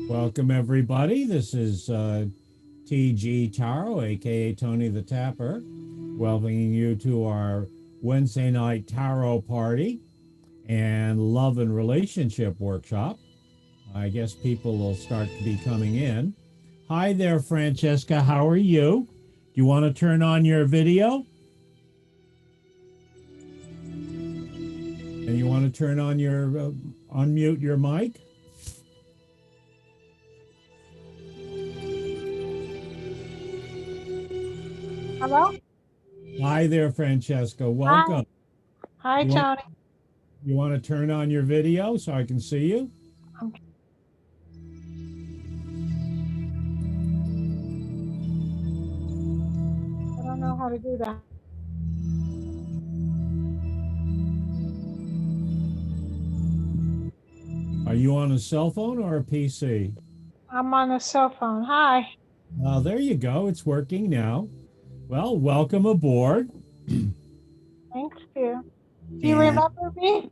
Welcome, everybody. This is TG Taro, aka Tony the Tapper, welcoming you to our Wednesday night tarot party and love and relationship workshop. I guess people will start to be coming in. Hi there, Francesca. How are you? Do you want to turn on your video? And you want to turn on your, unmute your mic? Hello? Hi there, Francesca. Welcome. Hi, Tony. You want to turn on your video so I can see you? Okay. I don't know how to do that. Are you on a cell phone or a PC? I'm on a cell phone. Hi. There you go. It's working now. Well, welcome aboard. Thanks, you. Do you remember me?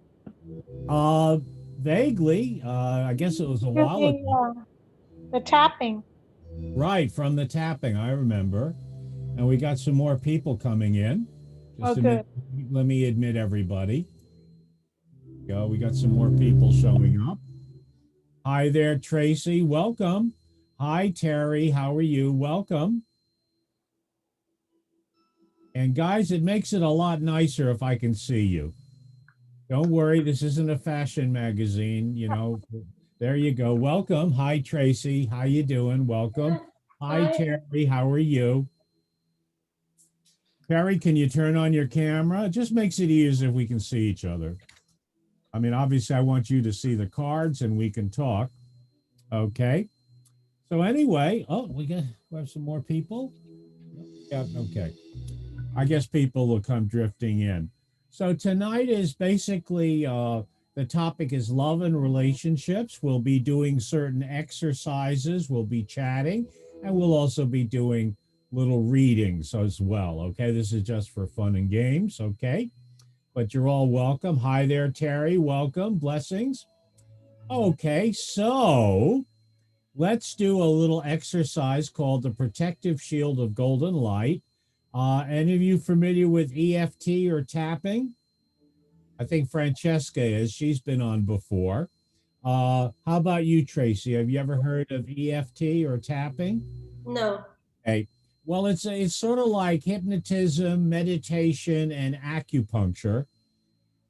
Vaguely. I guess it was a while ago. The tapping. Right, from the tapping, I remember. And we got some more people coming in. Just good. Let me admit everybody. We got some more people showing up. Hi there, Tracy. Welcome. Hi, Terry. How are you? Welcome. And guys, it makes it a lot nicer if I can see you. Don't worry, this isn't a fashion magazine, you know. There you go. Welcome. Hi, Tracy. How you doing? Welcome. Hi, Terry. How are you? Terry, can you turn on your camera? It just makes it easier if we can see each other. I mean, obviously, I want you to see the cards and we can talk. Okay. So anyway, we have some more people. Yeah, okay. I guess people will come drifting in. So tonight is basically the topic is love and relationships. We'll be doing certain exercises. We'll be chatting, and we'll also be doing little readings as well. Okay, this is just for fun and games. Okay, but you're all welcome. Hi there, Terry. Welcome. Blessings. Okay, so let's do a little exercise called the Protective Shield of Golden Light. Any of you familiar with EFT or tapping? I think Francesca is. She's been on before. How about you, Tracy? Have you ever heard of EFT or tapping? No. Okay. Well, it's sort of like hypnotism, meditation, and acupuncture,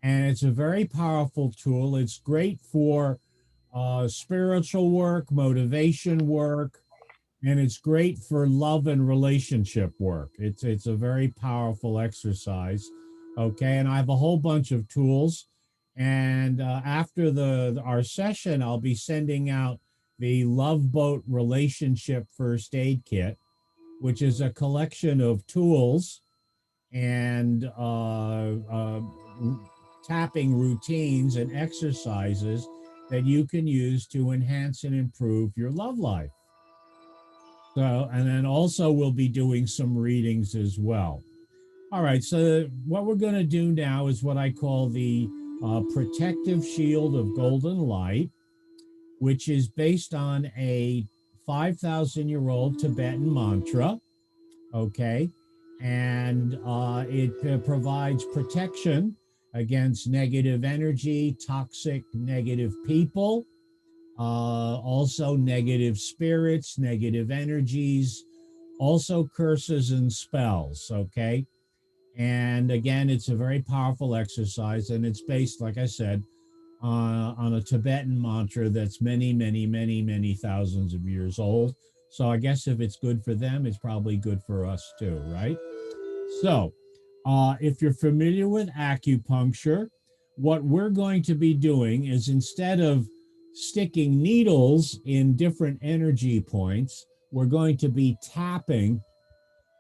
and it's a very powerful tool. It's great for spiritual work, motivation work, and it's great for love and relationship work. It's a very powerful exercise. Okay, and I have a whole bunch of tools. And after our session, I'll be sending out the Love Boat Relationship First Aid Kit, which is a collection of tools and tapping routines and exercises that you can use to enhance and improve your love life. So, and then also we'll be doing some readings as well. All right, so what we're going to do now is what I call the Protective Shield of Golden Light, which is based on a 5,000-year-old Tibetan mantra, okay? And it provides protection against negative energy, toxic negative people, also negative spirits, negative energies, also curses and spells, okay? And again, it's a very powerful exercise, and it's based, like I said, on a Tibetan mantra that's many, many, many, many thousands of years old. So I guess if it's good for them, it's probably good for us too, right? So if you're familiar with acupuncture, what we're going to be doing is instead of sticking needles in different energy points, we're going to be tapping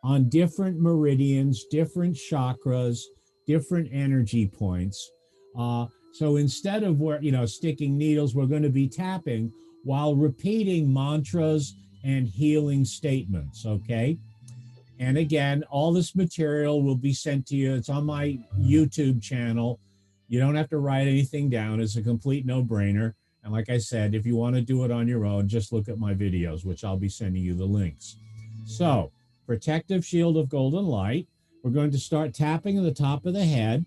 on different meridians, different chakras, different energy points. So instead of sticking needles, we're going to be tapping while repeating mantras and healing statements. Okay. And again, all this material will be sent to you. It's on my YouTube channel. You don't have to write anything down. It's a complete no-brainer. And like I said, if you want to do it on your own, just look at my videos, which I'll be sending you the links. So, protective shield of golden light. We're going to start tapping at the top of the head,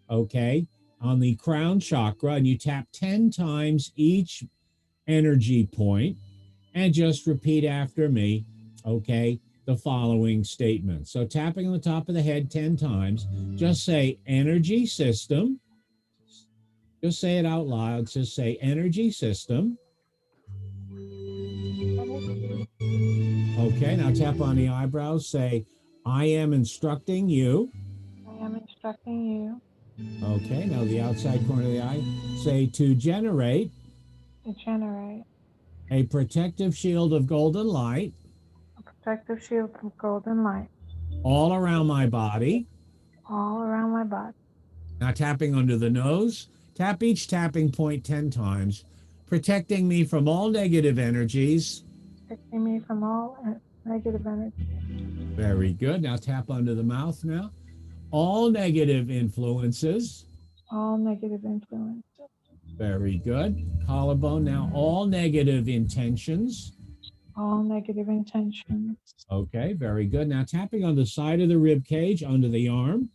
okay, on the crown chakra, and you tap 10 times each energy point, and just repeat after me, okay, the following statements. So, tapping on the top of the head 10 times, just say energy system. Just say it out loud. Just say energy system. Okay, now tap on the eyebrows. Say, I am instructing you. I am instructing you Okay, now the outside corner of the eye. Say, to generate to generate a protective shield of golden light a protective shield from golden light all around my body. all around my body. Now tapping under the nose. Tap each tapping point 10 times, protecting me from all negative energies. Protecting me from all negative energy. Very good. Now tap under the mouth now. All negative influences. All negative influences. Very good. Collarbone now. All negative intentions. All negative intentions. Okay, very good. Now tapping on the side of the rib cage under the arm.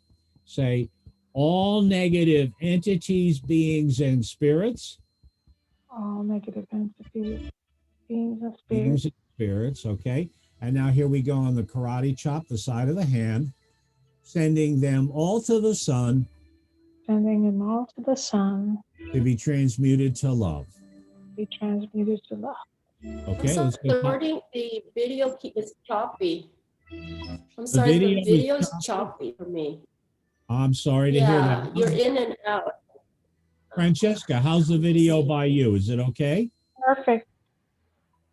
Say, all negative entities, beings, and spirits. All negative entities, beings, and Beings spirits. and spirits, okay. And now here we go on the karate chop, the side of the hand, sending them all to the sun Sending them all to the sun to be transmuted to love. be transmuted to love. Okay, I'm let's go. sorry, the video is choppy. I'm The sorry, video the is video is choppy? choppy for me. I'm sorry to hear Yeah, that. you're in and out. Francesca, how's the video by you? Is it okay? Perfect.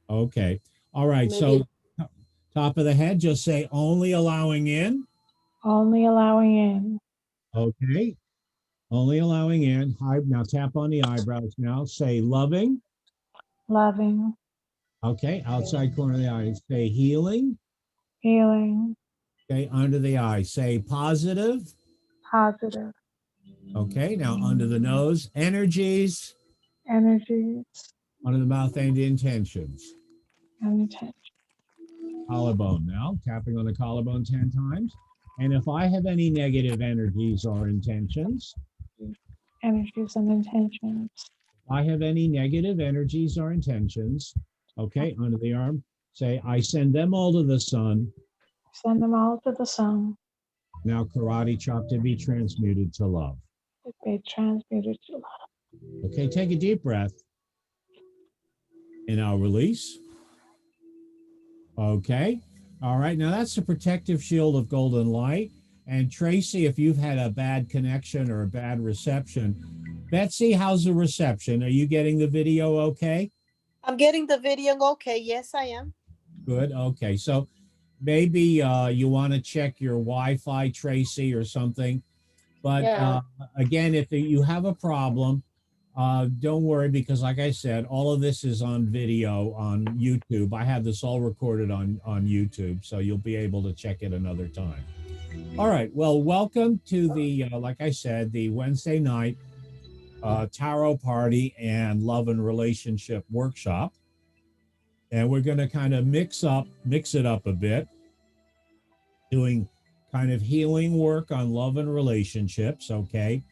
Okay. All right. Maybe- So top of the head, just say only allowing in. Only allowing in. Okay. Only allowing in. Hi, now tap on the eyebrows now. Say loving. Loving. Okay. Outside corner of the eye. Say healing. Healing. Okay. Under the eye. Say positive. Positive. Okay. Now under the nose. Energies. Energies. Under the mouth and intentions. And intention. Collarbone now. Tapping on the collarbone 10 times. And if I have any negative energies or intentions, Energies and intentions. I have any negative energies or intentions, okay, under the arm, say, I send them all to the sun. Send them all to the sun. Now karate chop to be transmuted to love. To be transmuted to love. Okay, take a deep breath. And I'll release. Okay. All right. Now that's the protective shield of golden light. And Tracy, if you've had a bad connection or a bad reception, Betsy, how's the reception? Are you getting the video okay? I'm getting the video okay. Yes, I am. Good. Okay. So maybe you want to check your Wi-Fi, Tracy, or something. But Yeah. again, if you have a problem, don't worry, because like I said, all of this is on video on YouTube. I have this all recorded on YouTube, so you'll be able to check it another time. All right. Well, welcome to the, like I said, the Wednesday night tarot party and love and relationship workshop. And we're going to kind of mix it up a bit, doing kind of healing work on love and relationships, okay?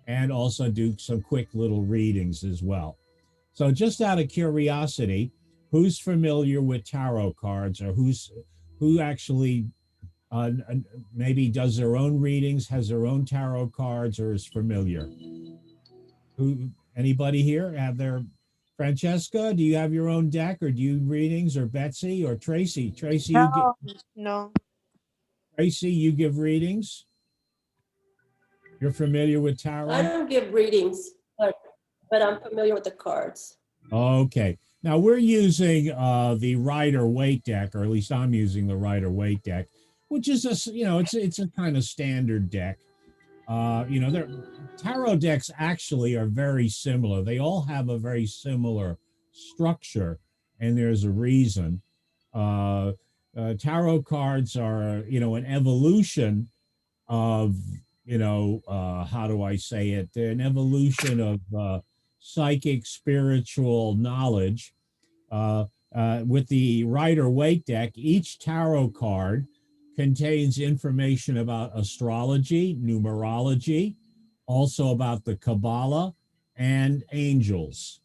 And also do some quick little readings as well. So just out of curiosity, who's familiar with tarot cards, or who actually maybe does their own readings, has their own tarot cards, or is familiar? Anybody here have their, Francesca, do you have your own deck, or do you readings, or Betsy or Tracy? Tracy, No. No. Tracy, you give readings? You're familiar with tarot? I don't give readings, but I'm familiar with the cards. Okay. Now we're using the Rider-Waite deck, or at least I'm using the Rider-Waite deck, which is it's a kind of standard deck. Their tarot decks actually are very similar. They all have a very similar structure, and there's a reason. Tarot cards are, an evolution of, how do I say it? They're an evolution of psychic spiritual knowledge. With the Rider-Waite deck, each tarot card contains information about astrology, numerology, also about the Kabbalah and angels.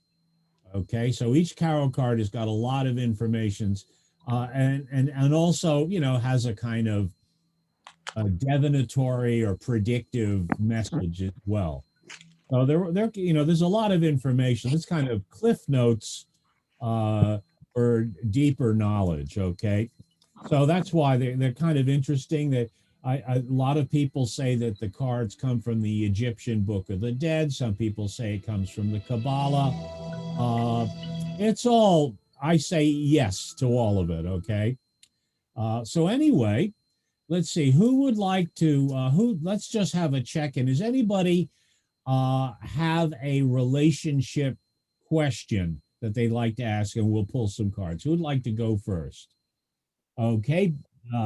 Okay, so each tarot card has got a lot of information, and also, you know, has a kind of a divinatory or predictive message as well. So you know, there's a lot of information. It's kind of cliff notes for deeper knowledge. Okay, so that's why they're kind of interesting. That a lot of people say that the cards come from the Egyptian Book of the Dead. Some people say it comes from the Kabbalah. It's all, I say yes to all of it. Okay, so anyway, let's see who would like to let's just have a check-in. Does anybody have a relationship question that they'd like to ask, and we'll pull some cards? Who would like to go first? Okay,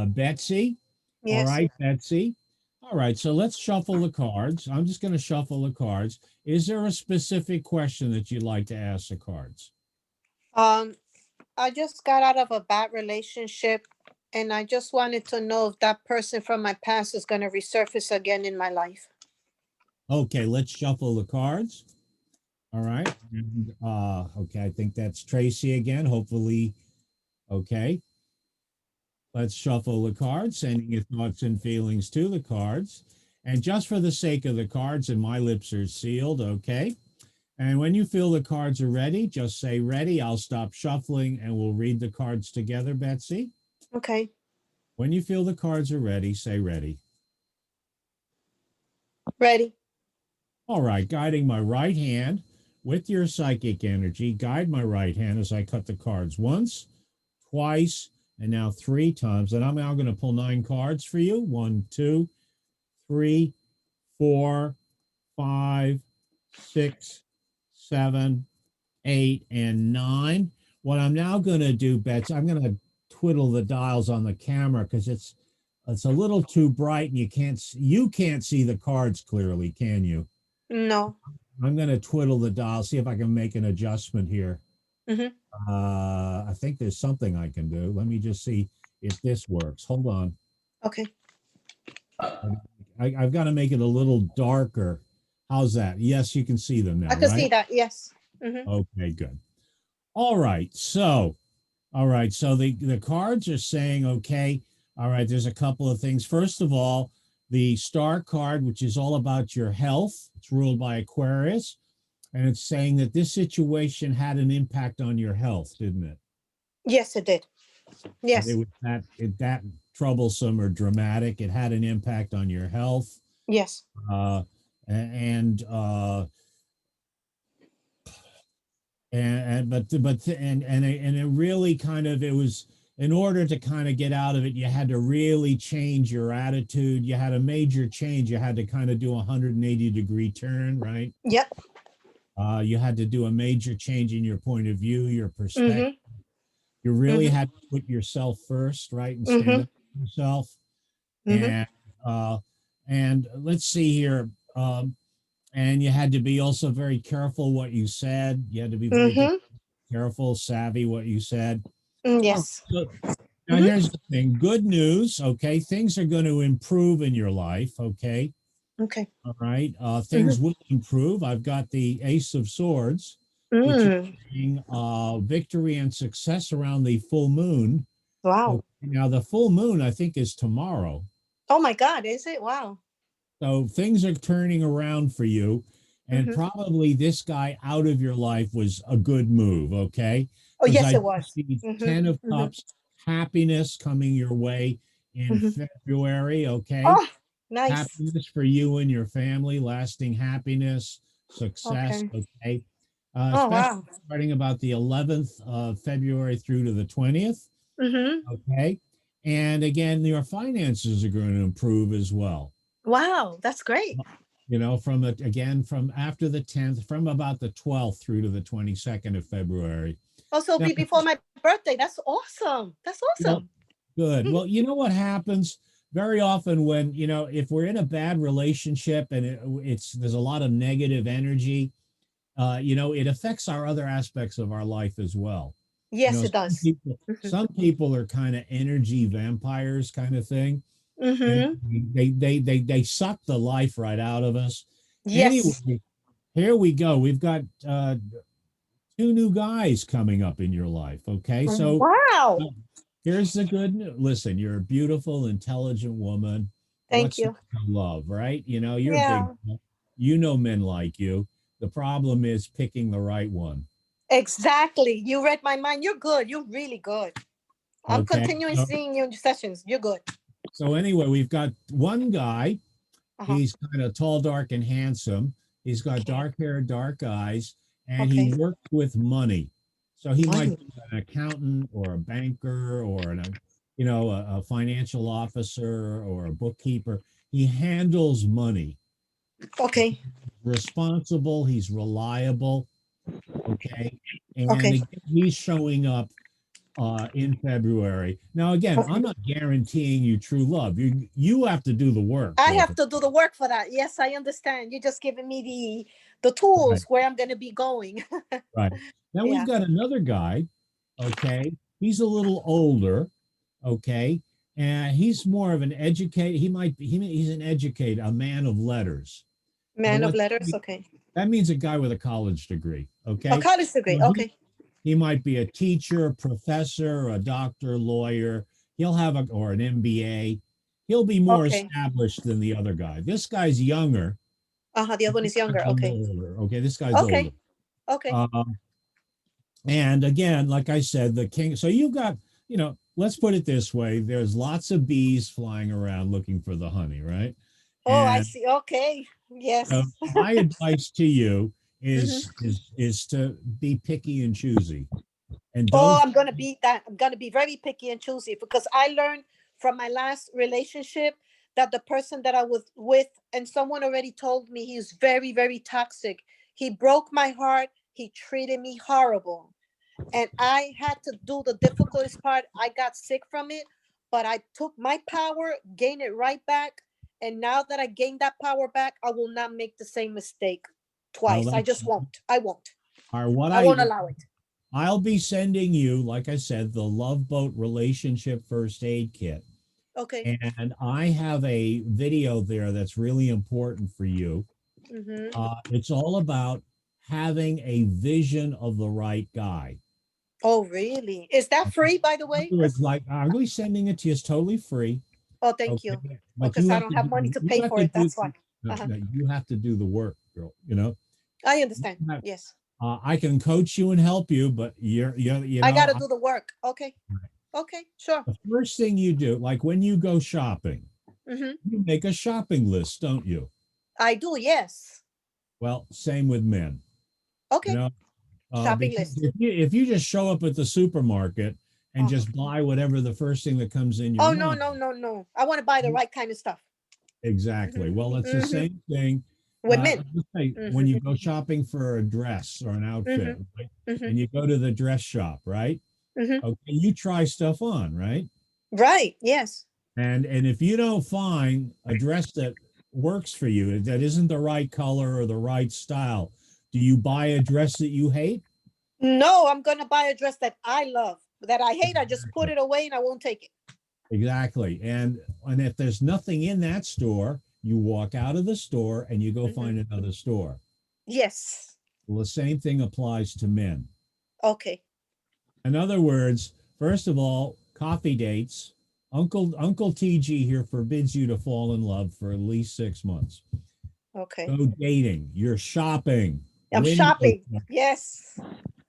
Betsy. Yes. All right, Betsy. All right, so let's shuffle the cards. I'm just going to shuffle the cards. Is there a specific question that you'd like to ask the cards? I just got out of a bad relationship, and I just wanted to know if that person from my past is going to resurface again in my life. Okay, let's shuffle the cards. All right. And, okay, I think that's Tracy again. Hopefully, okay. Let's shuffle the cards, sending your thoughts and feelings to the cards. And just for the sake of the cards, and my lips are sealed, okay? And when you feel the cards are ready, just say ready. I'll stop shuffling and we'll read the cards together, Betsy. Okay. When you feel the cards are ready, say ready. Ready. All right, guiding my right hand with your psychic energy, guide my right hand as I cut the cards once, twice, and now 3 times. And I'm now going to pull 9 cards for you. 1, 2, 3, 4, 5, 6, 7, 8, and 9. What I'm now going to do, Betsy, I'm going to twiddle the dials on the camera because it's a little too bright and you can't see the cards clearly, can you? No. I'm going to twiddle the dial, see if I can make an adjustment here. Mm-hmm. I think there's something I can do. Let me just see if this works. Hold on. Okay. I've got to make it a little darker. How's that? Yes, you can see them now, I can right? see that. Yes. Mm-hmm. Okay, good. All right. So the cards are saying, okay, all right, there's a couple of things. First of all, the star card, which is all about your health. It's ruled by Aquarius. And it's saying that this situation had an impact on your health, didn't it? Yes, it did. Yes. It was that troublesome or dramatic. It had an impact on your health. Yes. And it really kind of, it was, in order to kind of get out of it, you had to really change your attitude. You had a major change. You had to kind of do a 180-degree turn, right? Yep. You had to do a major change in your point of view, your perspective. Mm-hmm. You really had to put yourself first, right? And stand up for yourself. Mm-hmm. And let's see here. And you had to be also very careful what you said. You had to be very careful, savvy what you said. Yes. So, now here's the thing. Good news, okay? Things are going to improve in your life, okay? Okay. All right. Things will improve. I've got the Ace of Swords, which is saying, victory and success around the full moon. Wow. Okay, now, the full moon, I think, is tomorrow. Oh, my God. Is it? Wow. So things are turning around for you. And probably this guy out of your life was a good move, okay? Oh, yes, it was. See 10 of Cups, happiness coming your way in February, okay? Oh, nice. Happiness for you and your family, lasting happiness, success, okay? Oh, wow. Starting about the 11th of February through to the 20th, okay? And again, your finances are going to improve as well. Wow, that's great. You know, from after the 10th, from about the 12th through to the 22nd of February. Also, be before my birthday. That's awesome. That's awesome. Well, good. Well, you know what happens very often when, you know, if we're in a bad relationship and there's a lot of negative energy, it affects our other aspects of our life as well. Yes, it does. Some people are kind of energy vampires kind of thing. And Mm-hmm. they suck the life right out of us. Yes. Anyway, here we go. We've got two new guys coming up in your life. Okay, so Wow. here's the good news. Listen, you're a beautiful, intelligent woman. Thank What's you. not to love, right? You're Yeah. big. Men like you. The problem is picking the right one. Exactly. You read my mind. You're good. You're really good. I'm Okay. continuing seeing you in sessions. You're good. So anyway, we've got one guy. Uh-huh. He's kind of tall, dark, and handsome. He's got Okay. dark hair, dark eyes, and he Okay. works with money. So he might Money. be an accountant or a banker or a financial officer or a bookkeeper. He handles money. Okay. Responsible. He's reliable. Okay, and Okay. again, he's showing up in February. Now, again, Okay. I'm not guaranteeing you true love. You have to do the work. I have girlfriend. to do the work for that. Yes, I understand. You're just giving me the Right, tools where I'm gonna be going. right. Now we've Yeah. got another guy. Okay, he's a little older. Okay, and he's more of an educated. He might be. He's an educated, a man of letters. Now, Man of letters. Okay. that means a guy with a college degree. A Okay, college degree. so Okay. he might be a teacher, professor, a doctor, lawyer. He'll have or an MBA. He'll be more Okay. established than the other guy. This guy's younger. Uh-huh. The other one is younger. Okay. Older. Okay, this guy's older. Okay. Okay. And again, like I said, the king. So you've got, let's put it this way: there's lots of bees flying around looking for the honey, right? Oh, I And see. Okay. Yes. my advice to you Mhm. is to be picky and choosy, and Oh, don't. I'm gonna be that. I'm gonna be very picky and choosy because I learned from my last relationship that the person that I was with, and someone already told me he's very, very toxic. He broke my heart. He treated me horrible. And I had to do the difficultest part. I got sick from it, but I took my power, gained it right back. And now that I gained that power back, I will not make the same mistake Well, twice. I just won't. I won't. are what I won't allow it. I'll be sending you, like I said, the Love Boat Relationship First Aid Kit. Okay. And I have a video there that's really important for you. It's all about having a vision of the right guy. Oh, really? Is that free, by the way? It's like I'm going to be sending it to you. It's totally free. Oh, thank you. Okay, Oh, but because I don't have money to pay for it. That's why. Uh-huh. you have to do the work, girl. I understand. Yes. I can coach you and help you, but I got to do the work. Okay. Okay. Sure. the first thing you do, like when you go shopping, Mm-hmm. you make a shopping list, don't you? I do. Yes. Well, same with men. Okay. Shopping Because list. if you just show up at the supermarket and Uh-huh. just buy whatever the first thing that comes in your Oh, mind. no. I want to buy the right kind of stuff. Exactly. Well, it's the Mhm. same thing. With men. Let's say when you go shopping for a dress or an outfit, right? Mhm. And you go to the dress shop, right? Mhm. Okay, you try stuff on, right? Right. Yes. And if you don't find a dress that works for you, that isn't the right color or the right style, do you buy a dress that you hate? No, I'm going to buy a dress that I love. That I hate, I just put it away and I won't take it. Exactly. And if there's nothing in that store, you walk out of the store and you go find another store. Yes. Well, the same thing applies to men. Okay. In other words, first of all, coffee dates. Uncle TG here forbids you to fall in love for at least 6 months. Okay. Go dating. You're shopping. I'm shopping. Yes.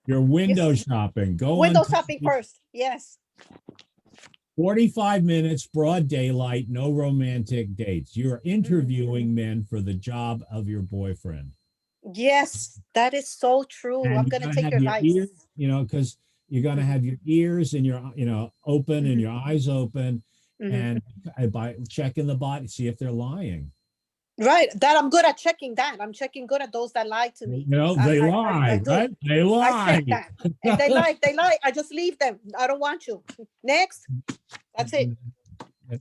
You're window shopping. Go window on shopping first. Yes. 45 minutes, broad daylight, no romantic dates. You're interviewing men for the job of your boyfriend. Yes, that is so true. And I'm you're going to gonna take have your your advice. ears, because you're going to have your ears and your, open and your eyes open, and by checking the body, see if they're lying. Right. That I'm good at checking that. I'm checking good at those that lie to me. They lie, right? They lie. I check that. And they lie. I just leave them. I don't want you. Next. That's it.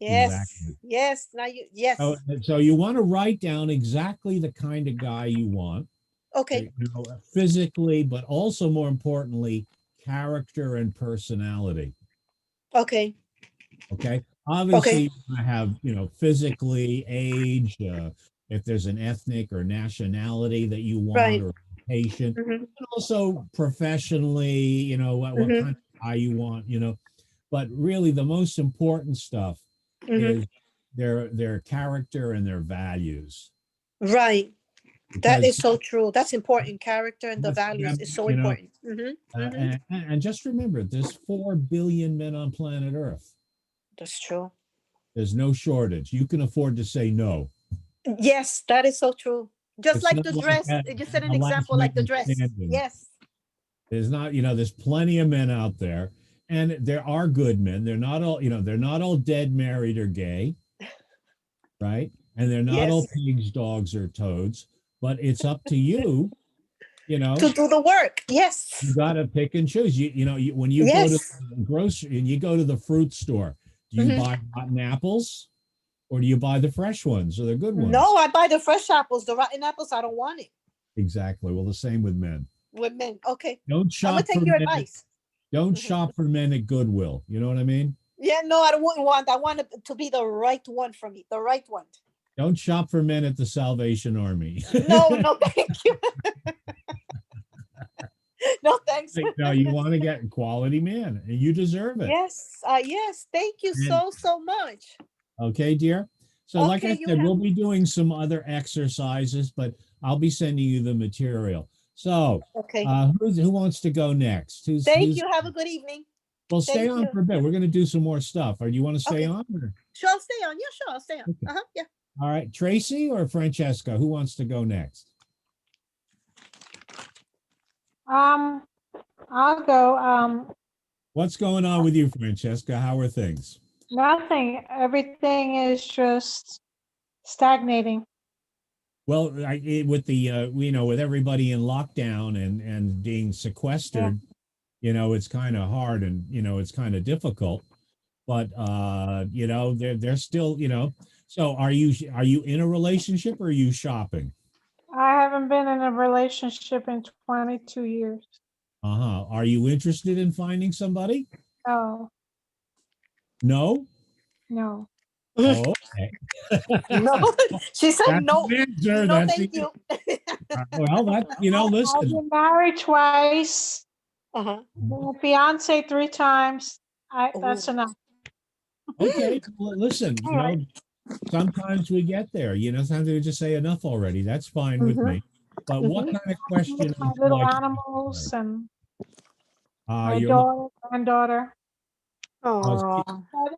Yes. Exactly. Yes. Now yes. So you want to write down exactly the kind of guy you want. Okay. Physically, but also more importantly, character and personality. Okay. Okay. Obviously, Okay. I have, physically, age, if there's an ethnic or nationality that you want, Right. or patient, Mm-hmm. and also professionally, what Mm-hmm. kind of guy you want, but really the most important stuff Mm-hmm. is their character and their values. Right. That is Because so true. That's important. Character and the that's values them, is so important. Mm-hmm. Mm-hmm. and just remember, there's 4 billion men on planet Earth. That's true. There's no shortage. You can afford to say no. Yes, that is so true. Just It's like not the like dress. You said an the last example like the man dress. standing. Yes. There's not, there's plenty of men out there, and there are good men. They're not all dead, married, or gay, right? And they're not all Yes. pigs, dogs, or toads. But it's up to you. To do the work. Yes. You got to pick and choose. When you go to Yes. the grocery and you go to the fruit store, do you Mm-hmm. buy rotten apples, or do you buy the fresh ones or the good ones? No, I buy the fresh apples. The rotten apples, I don't want it. Exactly. Well, the same with men. With men. Okay. Don't I'm gonna shop for take your men. advice. Don't Mhm. shop for men at Goodwill. You know what I mean? Yeah, no, I wouldn't want. I want it to be the right one for me. The right one. Don't shop for men at the Salvation Army. No, no, thank you. No, thanks. No, you want to get a quality man, and you deserve it. Yes, yes. Thank you And- so much. Okay, dear. So, like I Okay, you said, have- we'll be doing some other exercises, but I'll be sending you the material. So, Okay. who wants to go next? Thank you. Have a good evening. Well, stay Thank on you. for a bit. We're going to do some more stuff. Or do you want to stay Okay. on? Or? Sure, I'll stay on. Yeah, sure, I'll stay on. Okay. Yeah. All right, Tracy or Francesca, who wants to go next? I'll go. What's going on with you, Francesca? How are things? Nothing. Everything is just stagnating. Well, with the with everybody in lockdown and being sequestered, it's kind of hard, and it's kind of difficult. But they're still, So are you in a relationship, or are you shopping? I haven't been in a relationship in 22 years. Uh-huh. Are you interested in finding somebody? No, No? no. Oh, okay. No, she said That's no. the answer. No, That's thank the- you. Well, that I've listen. been married twice. Uh-huh. Been a fiance 3 times. That's Oh. enough. Okay, well, listen, All right. sometimes we get there, sometimes we just say enough already. That's fine with Mhm. me. But what kind of question With my would you little like? animals and my You're daughter, granddaughter. Oh.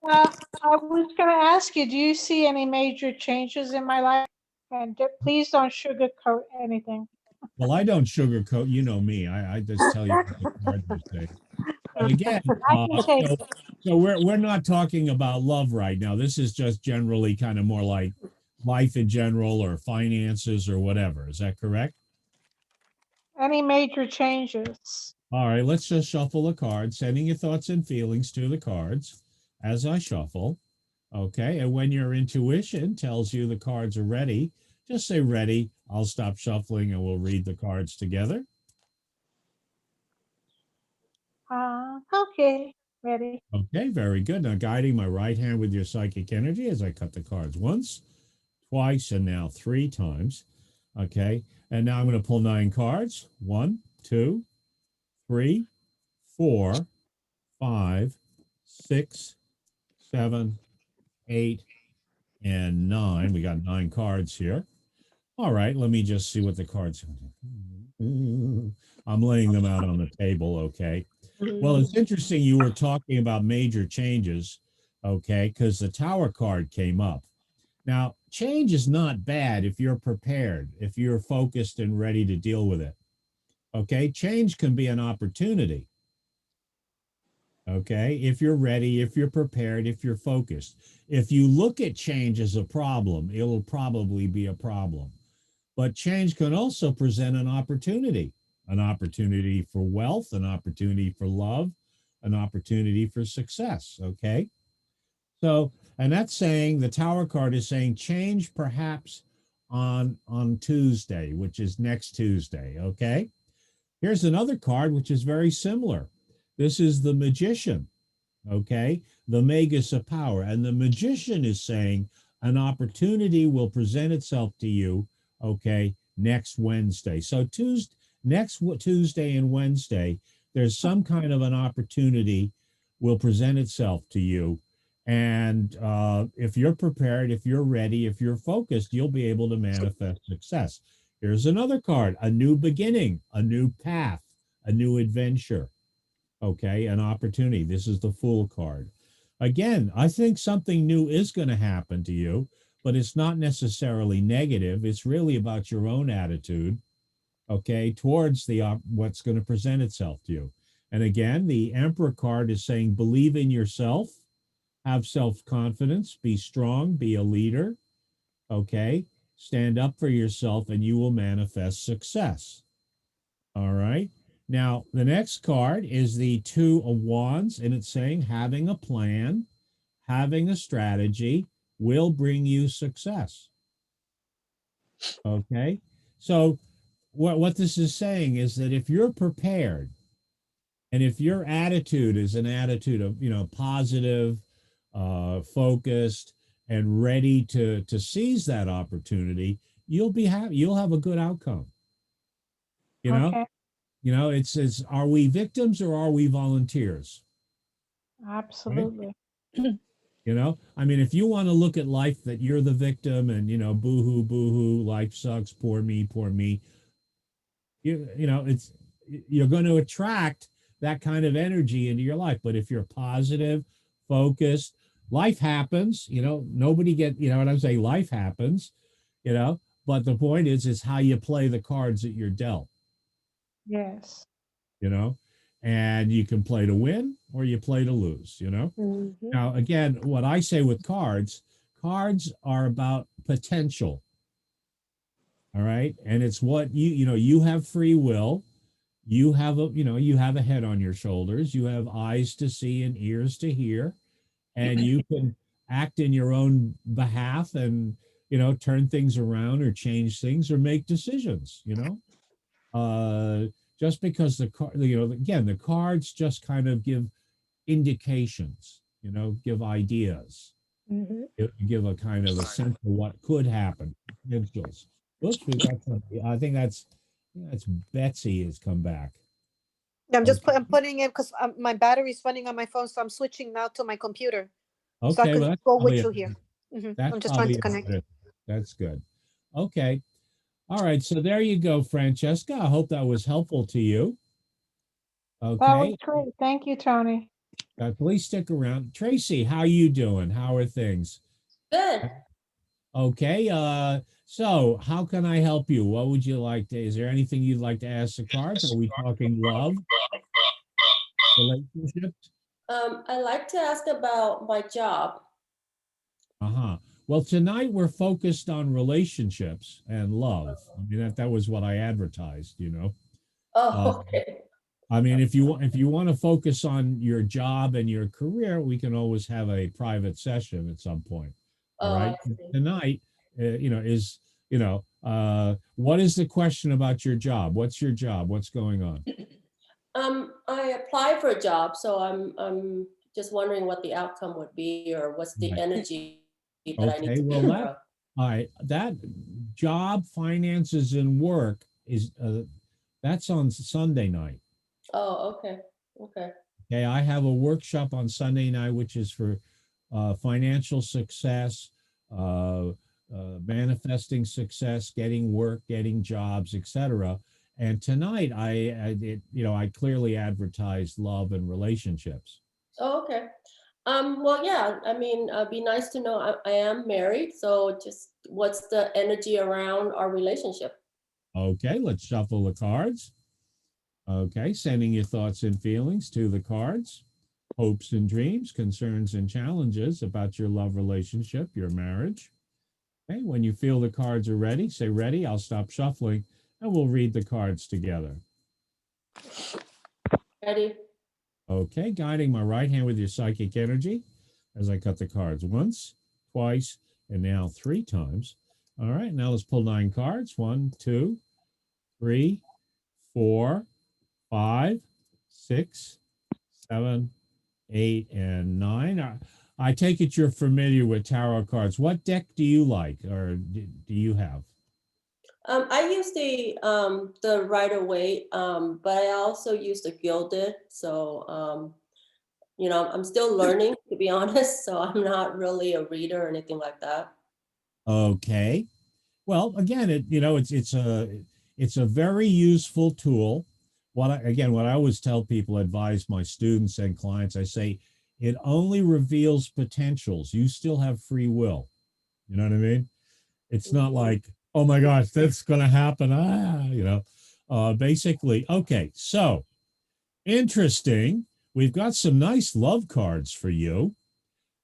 But, I was going to ask you, do you see any major changes in my life? And please don't sugarcoat anything. Well, I don't sugarcoat. You know me. I just tell you what the cards are saying. But again, I can take it. so we're not talking about love right now. This is just generally kind of more like life in general, or finances, or whatever. Is that correct? Any major changes? All right, let's just shuffle the cards, sending your thoughts and feelings to the cards as I shuffle. Okay, and when your intuition tells you the cards are ready, just say ready. I'll stop shuffling and we'll read the cards together. Okay, ready. Okay, very good. Now guiding my right hand with your psychic energy as I cut the cards once, twice, and now 3 times. Okay, and now I'm going to pull 9 cards. 1, 2, 3, 4, 5, 6, 7, 8, and 9. We got 9 cards here. All right, let me just see what the cards are. I'm laying them out on the table, okay? Well, it's interesting you were talking about major changes, okay, because the Tower card came up. Now, change is not bad if you're prepared, if you're focused and ready to deal with it, okay? Change can be an opportunity, okay? If you're ready, if you're prepared, if you're focused. If you look at change as a problem, it'll probably be a problem. But change can also present an opportunity for wealth, an opportunity for love, an opportunity for success. Okay. So, and that's saying the Tower card is saying change perhaps on Tuesday, which is next Tuesday. Okay. Here's another card which is very similar. This is the Magician. Okay, the Magus of Power, and the Magician is saying an opportunity will present itself to you. Okay, next Wednesday. So next Tuesday and Wednesday, there's some kind of an opportunity will present itself to you. And if you're prepared, if you're ready, if you're focused, you'll be able to manifest success. Here's another card, a new beginning, a new path, a new adventure. Okay, an opportunity. This is the Fool card. Again, I think something new is going to happen to you, but it's not necessarily negative. It's really about your own attitude, okay, towards the what's going to present itself to you. And again, the Emperor card is saying believe in yourself, have self-confidence, be strong, be a leader, okay? Stand up for yourself and you will manifest success. All right. Now, the next card is the Two of Wands, and it's saying having a plan, having a strategy will bring you success. Okay. So what this is saying is that if you're prepared and if your attitude is an attitude of, positive, focused, and ready to seize that opportunity, you'll have a good outcome. Okay, It says, are we victims or are we volunteers? absolutely. I mean, if you want to look at life that you're the victim and, boo hoo, life sucks, poor me, you're going to attract that kind of energy into your life. But if you're positive, focused, life happens, nobody what I'm saying? Life happens, but the point is how you play the cards that you're dealt. Yes. And you can play to win or you play to lose. Mhm. Now, again, what I say with cards are about potential. All right. And it's what you have free will. You have a head on your shoulders. You have eyes to see and ears to hear, and you can act in your own behalf and, turn things around or change things or make decisions, just because the cards just kind of give indications, give ideas, Mhm. give a kind of a sense of what could happen, potentials. Oops, we got something. I think that's Betsy has come back. Okay. I'm putting it because my battery's running on my phone, so I'm switching now to my computer, so I Okay, well could go with probably you here. that's I'm just trying probably to connect. that's good. Okay. All right. So there you go, Francesca. I hope that was helpful to you. That was Okay. great. Thank you, Tony. Please stick around. Tracy, how you doing? How are things? Good. Okay. So how can I help you? What would you like to, is there anything you'd like to ask the cards? Are we talking love, relationships? I'd like to ask about my job. Uh-huh. Well, tonight we're focused on relationships and love. I mean, that was what I advertised. Uh, Oh, okay. I mean, if you want to focus on your job and your career, we can always have a private session at some point. All Oh, I right. see. Tonight, what is the question about your job? What's your job? What's going on? I applied for a job, so I'm just wondering what the outcome would be, or what's the Right. energy that I need Okay. to be Well, aware of. all right, that job, finances, and work is that's on Sunday night. Oh, okay. Okay. Okay, I have a workshop on Sunday night, which is for financial success, uh, manifesting success, getting work, getting jobs, etc. And tonight, I clearly advertised love and relationships. Oh, okay. Well, yeah, I mean, it'd be nice to know I am married, so just what's the energy around our relationship? Okay, let's shuffle the cards. Okay, sending your thoughts and feelings to the cards, hopes and dreams, concerns and challenges about your love relationship, your marriage. Okay, when you feel the cards are ready, say ready, I'll stop shuffling and we'll read the cards together. Ready? Okay, guiding my right hand with your psychic energy as I cut the cards once, twice, and now 3 times. All right, now let's pull 9 cards. 1, 2, 3, 4, 5, 6, 7, 8, and 9. I take it you're familiar with tarot cards. What deck do you like, or do you have? I use the Rider Waite, but I also use the gilded. So you know, I'm still learning, to be honest. So I'm not really a reader or anything like that. Okay. Well, again, it's a very useful tool. What I always tell people, advise my students and clients, I say it only reveals potentials. You still have free will. You know what I mean? It's not Mhm. like, oh my gosh, that's going to happen. Basically, okay. So interesting. We've got some nice love cards for you.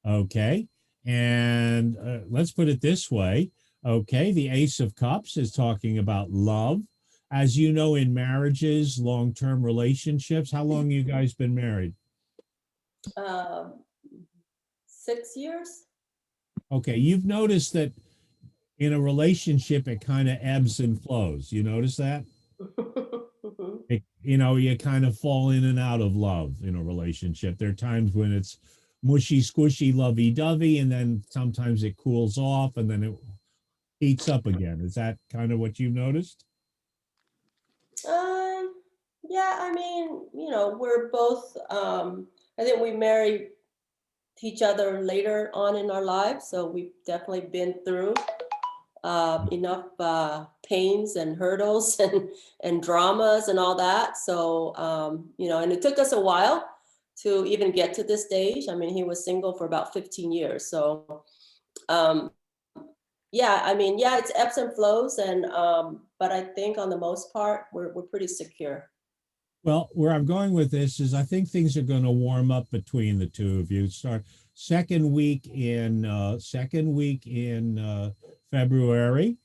Okay. And let's put it this way. Okay. The Ace of Cups is talking about love. As you know, in marriages, long term relationships, how long you guys been married? Um, 6 years. Okay. You've noticed that in a relationship, it kind of ebbs and flows. You notice that? Mhm. You kind of fall in and out of love in a relationship. There are times when it's mushy, squishy, lovey dovey, and then sometimes it cools off and then it heats up again. Is that kind of what you've noticed? Um, yeah, I mean, you know, we're both, I think we married each other later on in our lives. So we've definitely been through enough pains and hurdles and dramas and all that. So, you know, and it took us a while to even get to this stage. I mean, he was single for about 15 years. So, um, yeah, I mean, yeah, it's ebbs and flows. And, but I think on the most part, we're pretty secure. Well, where I'm going with this is I think things are going to warm up between the two of you. Start second week in February,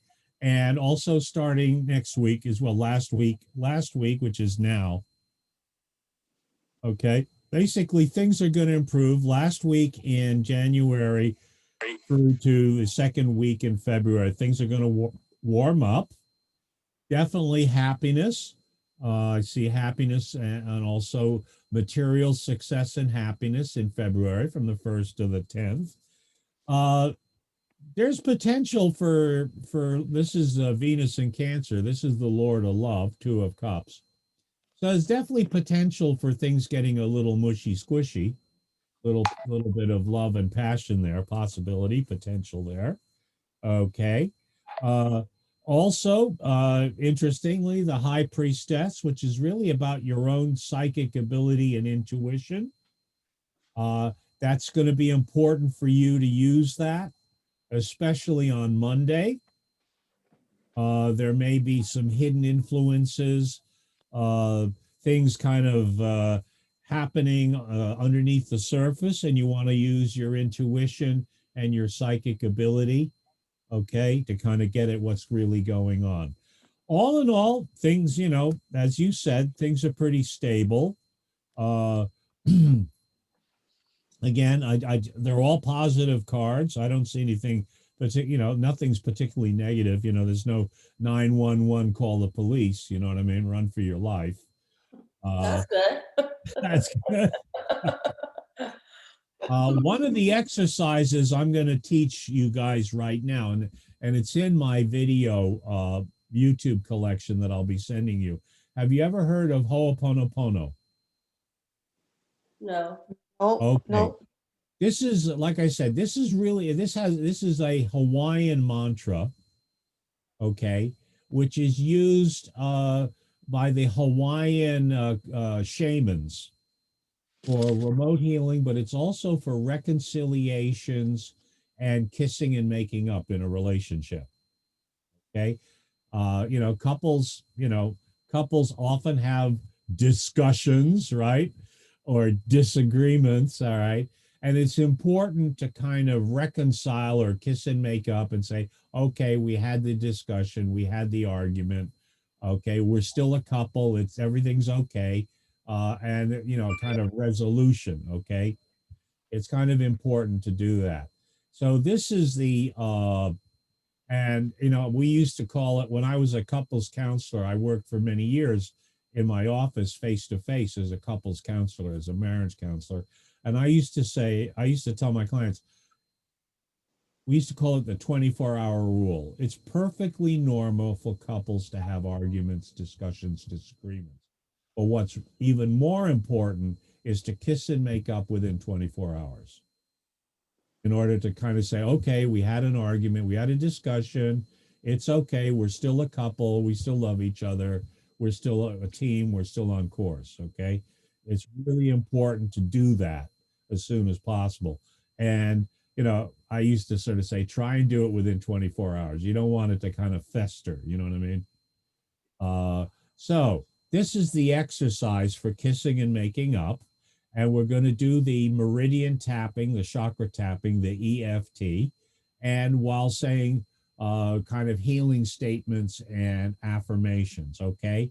and also starting next week as well. Last week, which is now. Okay. Basically, things are going to improve. Last week in January through to the second week in February, things are going to warm up. Definitely happiness. I see happiness and also material success and happiness in February from the 1st to the 10th. Uh, there's potential for this is Venus in Cancer. This is the Lord of Love, 2 of Cups. So there's definitely potential for things getting a little mushy squishy, little bit of love and passion there, possibility, potential there. Okay. Uh, Also, interestingly, the High Priestess, which is really about your own psychic ability and intuition. Uh, that's going to be important for you to use that, especially on Monday. There may be some hidden influences, things kind of happening underneath the surface, and you want to use your intuition and your psychic ability, okay, to kind of get at what's really going on. All in all, things, as you said, things are pretty stable. Uh, Again, they're all positive cards. I don't see anything, but nothing's particularly negative. There's no 911 call the police. You know what I mean? Run for your life. Uh, That's good. that's good. One of the exercises I'm going to teach you guys right now, and it's in my video YouTube collection that I'll be sending you. Have you ever heard of Ho'oponopono? No. No, Okay. no. This is, like I said, this is a Hawaiian mantra, okay, which is used by the Hawaiian shamans for remote healing, but it's also for reconciliations and kissing and making up in a relationship. Okay. Couples, couples often have discussions, right? Or disagreements, all right? And it's important to kind of reconcile or kiss and make up and say, okay, we had the discussion, we had the argument, okay, we're still a couple, everything's okay. And kind of resolution, okay? It's kind of important to do that. So this is the And, you know, we used to call it, when I was a couples counselor, I worked for many years in my office face to face as a couples counselor, as a marriage counselor. And I used to tell my clients, we used to call it the 24-hour rule. It's perfectly normal for couples to have arguments, discussions, disagreements. But what's even more important is to kiss and make up within 24 hours, in order to kind of say, okay, we had an argument, we had a discussion. It's okay. We're still a couple. We still love each other. We're still a team. We're still on course. Okay. It's really important to do that as soon as possible. And, you know, I used to sort of say, try and do it within 24 hours. You don't want it to kind of fester. You know what I mean? So this is the exercise for kissing and making up. And we're going to do the meridian tapping, the chakra tapping, the EFT, and while saying kind of healing statements and affirmations. Okay.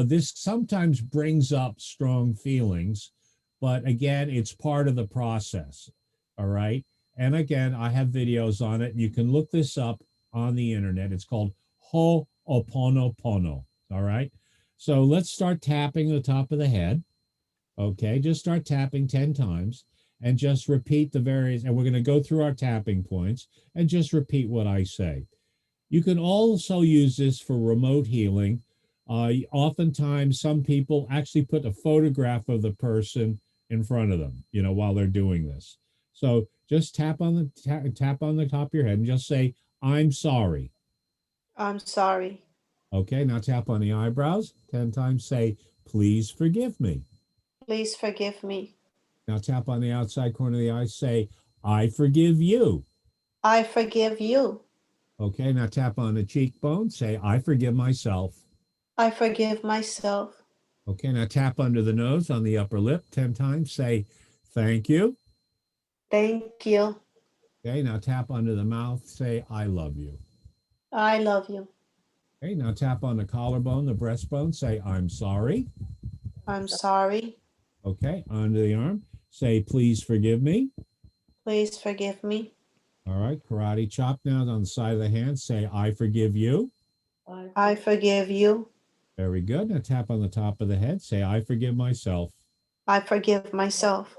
This sometimes brings up strong feelings, but again, it's part of the process. All right. And again, I have videos on it. You can look this up on the internet. It's called Oponopono. All right. So let's start tapping the top of the head. Okay. Just start tapping 10 times and just repeat the various, and we're going to go through our tapping points and just repeat what I say. You can also use this for remote healing. Oftentimes, some people actually put a photograph of the person in front of them, you know, while they're doing this. So just tap on the top of your head and just say, "I'm sorry." I'm sorry. Okay, now tap on the eyebrows 10 times. Say, "Please forgive me." Please forgive me. Now tap on the outside corner of the eye. Say, "I forgive you." I forgive you. Okay, now tap on the cheekbone. Say, "I forgive myself." I forgive myself. Okay, now tap under the nose on the upper lip 10 times. Say, "Thank you." Thank you. Okay, now tap under the mouth. Say, "I love you." I love you. Okay, now tap on the collarbone, the breastbone. Say, "I'm sorry." I'm sorry. Okay, under the arm. Say, "Please forgive me." Please forgive me. All right, karate chop now on the side of the hand. Say, "I forgive you." I forgive you. Very good. Now tap on the top of the head. Say, "I forgive myself." I forgive myself.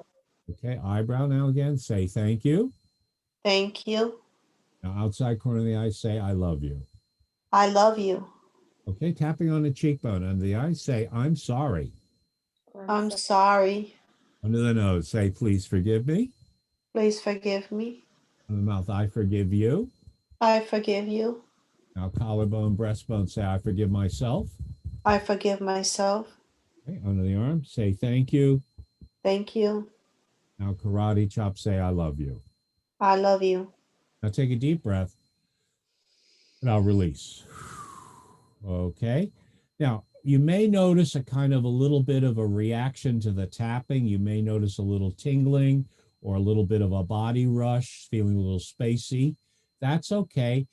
Okay, eyebrow now again. Say, "Thank you." Thank you. Now outside corner of the eye. Say, "I love you." I love you. Okay, tapping on the cheekbone under the eye. Say, "I'm sorry." I'm sorry. Under the nose. Say, "Please forgive me." Please forgive me. On the mouth. "I forgive you." I forgive you. Now collarbone, breastbone. Say, "I forgive myself." I forgive myself. Okay, under the arm. Say, "Thank you." Thank you. Now karate chop. Say, "I love you." I love you. Now take a deep breath. And I'll release. Okay. Now, you may notice a kind of a little bit of a reaction to the tapping. You may notice a little tingling or a little bit of a body rush, feeling a little spacey. That's okay.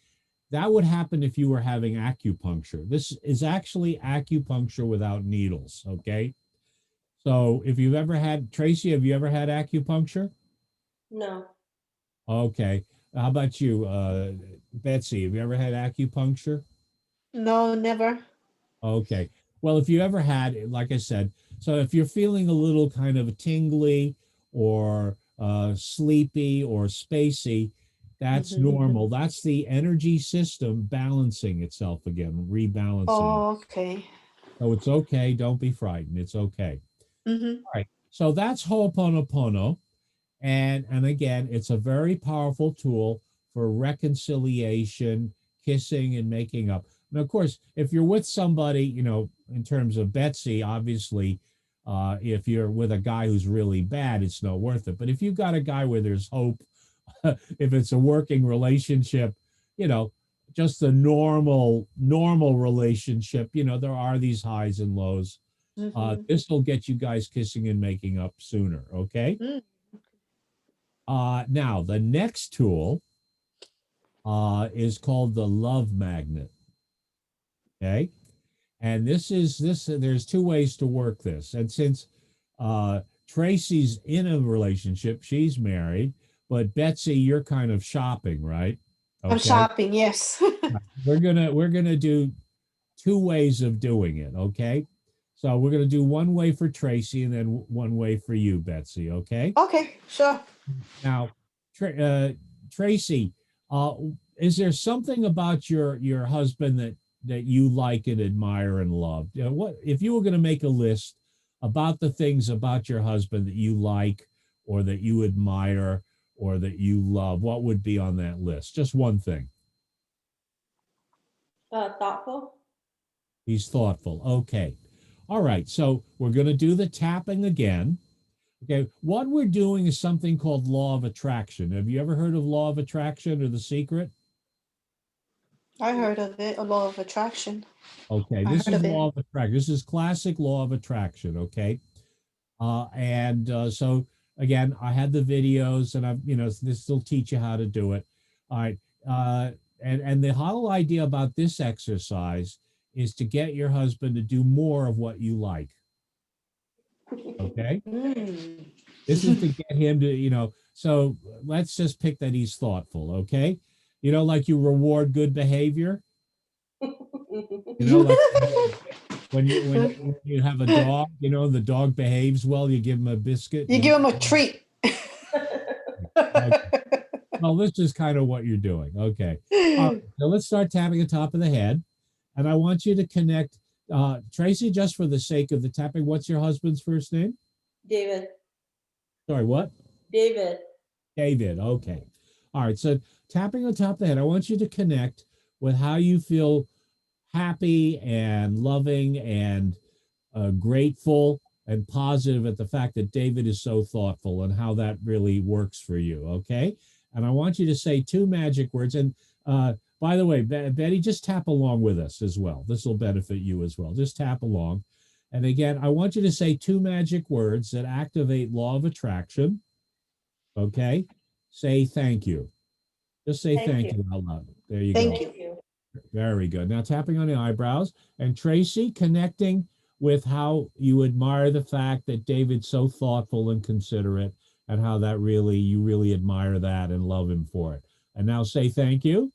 That would happen if you were having acupuncture. This is actually acupuncture without needles. Okay. So if you've ever had, Tracy, have you ever had acupuncture? No. Okay. How about you, Betsy? Have you ever had acupuncture? No, never. Okay. Well, if you ever had, like I said, so if you're feeling a little kind of tingly or sleepy or spacey, that's Mhm. normal. That's the energy system balancing itself again, rebalancing. Oh, okay. So it's okay. Don't be frightened. It's okay. Mm-hmm. All right. So that's Ho'oponopono. And again, it's a very powerful tool for reconciliation, kissing, and making up. And of course, if you're with somebody, you know, in terms of Betsy, obviously, if you're with a guy who's really bad, it's not worth it. But if you've got a guy where there's hope, if it's a working relationship, you know, just a normal relationship, you know, there are these highs and lows. Mm-hmm. This will get you guys kissing and making up sooner. Okay. Mm. Now the next tool is called the love magnet. Okay. And there's two ways to work this. And since Tracy's in a relationship, she's married, but Betsy, you're kind of shopping, right? I'm Okay. shopping, yes. We're gonna do two ways of doing it. Okay. So we're gonna do one way for Tracy and then one way for you, Betsy. Okay. Okay, sure. Now, Tracy, is there something about your husband that you like and admire and love? You know, what if you were going to make a list about the things about your husband that you like or that you admire or that you love? What would be on that list? Just one thing. Thoughtful. He's thoughtful. Okay. All right. So we're going to do the tapping again. Okay, what we're doing is something called law of attraction. Have you ever heard of law of attraction or the secret? I heard of it, a law of attraction. Okay, I this heard is of it. law of attraction. This is classic law of attraction. Okay, so again, I had the videos, and this will teach you how to do it. All right, and the whole idea about this exercise is to get your husband to do more of what you like. Okay. Mm. This is to get him to, so let's just pick that he's thoughtful, okay? Like you reward good behavior, like when you have a dog, the dog behaves well, you give him a biscuit. You give him a treat. Okay. Well, this is kind of what you're doing. Okay. All right, so let's start tapping the top of the head. And I want you to connect, Tracy, just for the sake of the tapping, what's your husband's first name? David. Sorry, what? David. David. Okay. All right. So tapping on top of the head, I want you to connect with how you feel happy and loving and grateful and positive at the fact that David is so thoughtful and how that really works for you. Okay. And I want you to say two magic words. And by the way, Betty, just tap along with us as well. This will benefit you as well. Just tap along. And again, I want you to say two magic words that activate law of attraction. Okay. Say thank you. Just say thank you out loud. There you go. Thank you. Very good. Now tapping on the eyebrows. And Tracy, connecting with how you admire the fact that David's so thoughtful and considerate and how that you really admire that and love him for it. And now say thank you.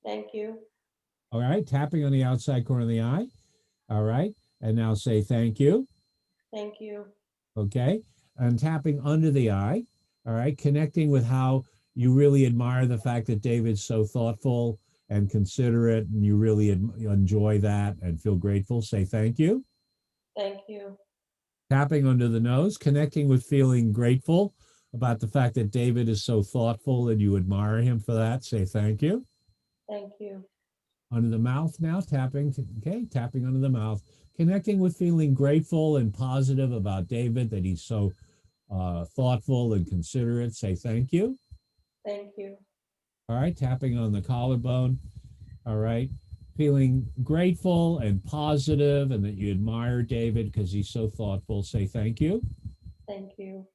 Thank you. All right. Tapping on the outside corner of the eye. All right. And now say thank you. Thank you. Okay. And tapping under the eye. All right. Connecting with how you really admire the fact that David's so thoughtful and considerate, and you really enjoy that and feel grateful. Say thank you. Thank you. Tapping under the nose, connecting with feeling grateful about the fact that David is so thoughtful and you admire him for that. Say thank you. Thank you. Under the mouth now, tapping. Okay. Tapping under the mouth, connecting with feeling grateful and positive about David, that he's so thoughtful and considerate. Say thank you. Thank you. All right, tapping on the collarbone. All right, feeling grateful and positive and that you admire David because he's so thoughtful. Say thank you. Thank you.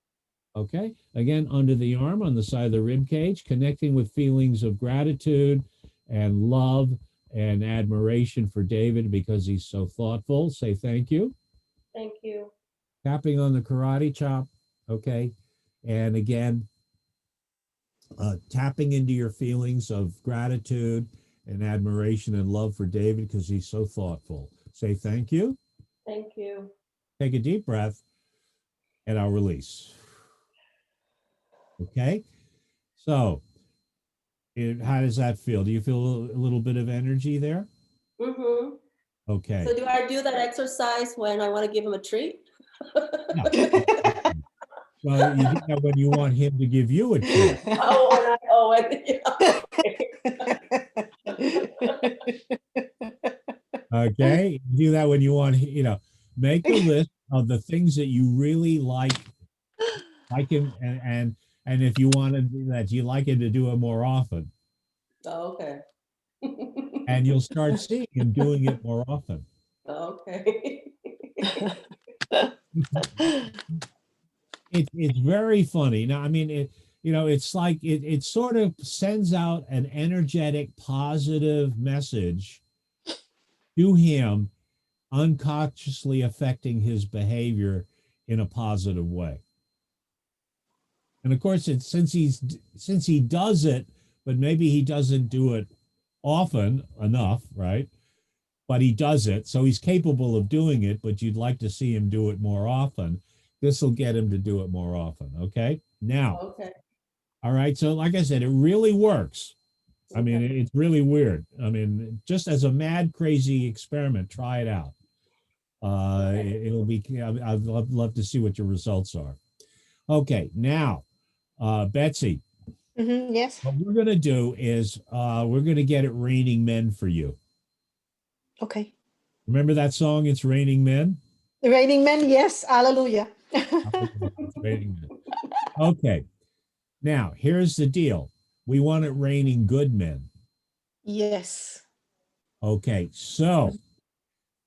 Okay, again, under the arm on the side of the rib cage, connecting with feelings of gratitude and love and admiration for David because he's so thoughtful. Say thank you. Thank you. Tapping on the karate chop. Okay, and again, tapping into your feelings of gratitude and admiration and love for David because he's so thoughtful. Say thank you. Thank you. Take a deep breath and I'll release. Okay. So how does that feel? Do you feel a little bit of energy there? Mm-hmm. Okay. So do I do that exercise when I want to give him a treat? No. Well, you do that when you want him to give you a treat. Okay. Do that when you want, make a list of the things that you really like him, and if you want to do that, you like him to do it more often. Oh, okay. And you'll start seeing him doing it more often. Okay. It's very funny. Now, I mean, it's like it sort of sends out an energetic, positive message to him, unconsciously affecting his behavior in a positive way. And of course, since he does it but maybe he doesn't do it often enough, right? But he does it. So he's capable of doing it, but you'd like to see him do it more often. This will get him to do it more often. Okay. Now, Okay. all right. So, like I said, it really works. I mean, Okay. it's really weird. I mean, just as a mad, crazy experiment, try it out. It'll be, I'd love to see what your results are. Okay. Now, Betsy, Yes. what we're going to do is we're going to get it raining men for you. Okay. Remember that song, It's Raining Men? The Raining Men, yes. Hallelujah. It's raining men. Okay. Now, here's the deal. We want it raining good men. Yes. Okay. So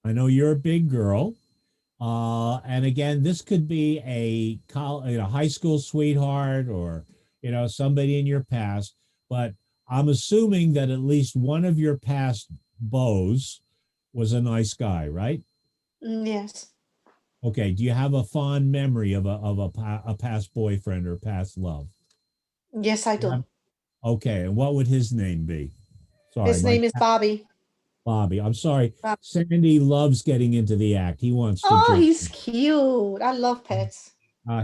I know you're a big girl. And again, this could be a high school sweetheart or, somebody in your past, but I'm assuming that at least one of your past beaux was a nice guy, right? Yes. Okay. Do you have a fond memory of a past boyfriend or past love? Yes, I do. Okay. And what would his name be? Sorry, His name is Bobby. Bobby. I'm sorry. Bob. Sandy loves getting into the act. He wants to Oh, jerk. he's cute. I love pets.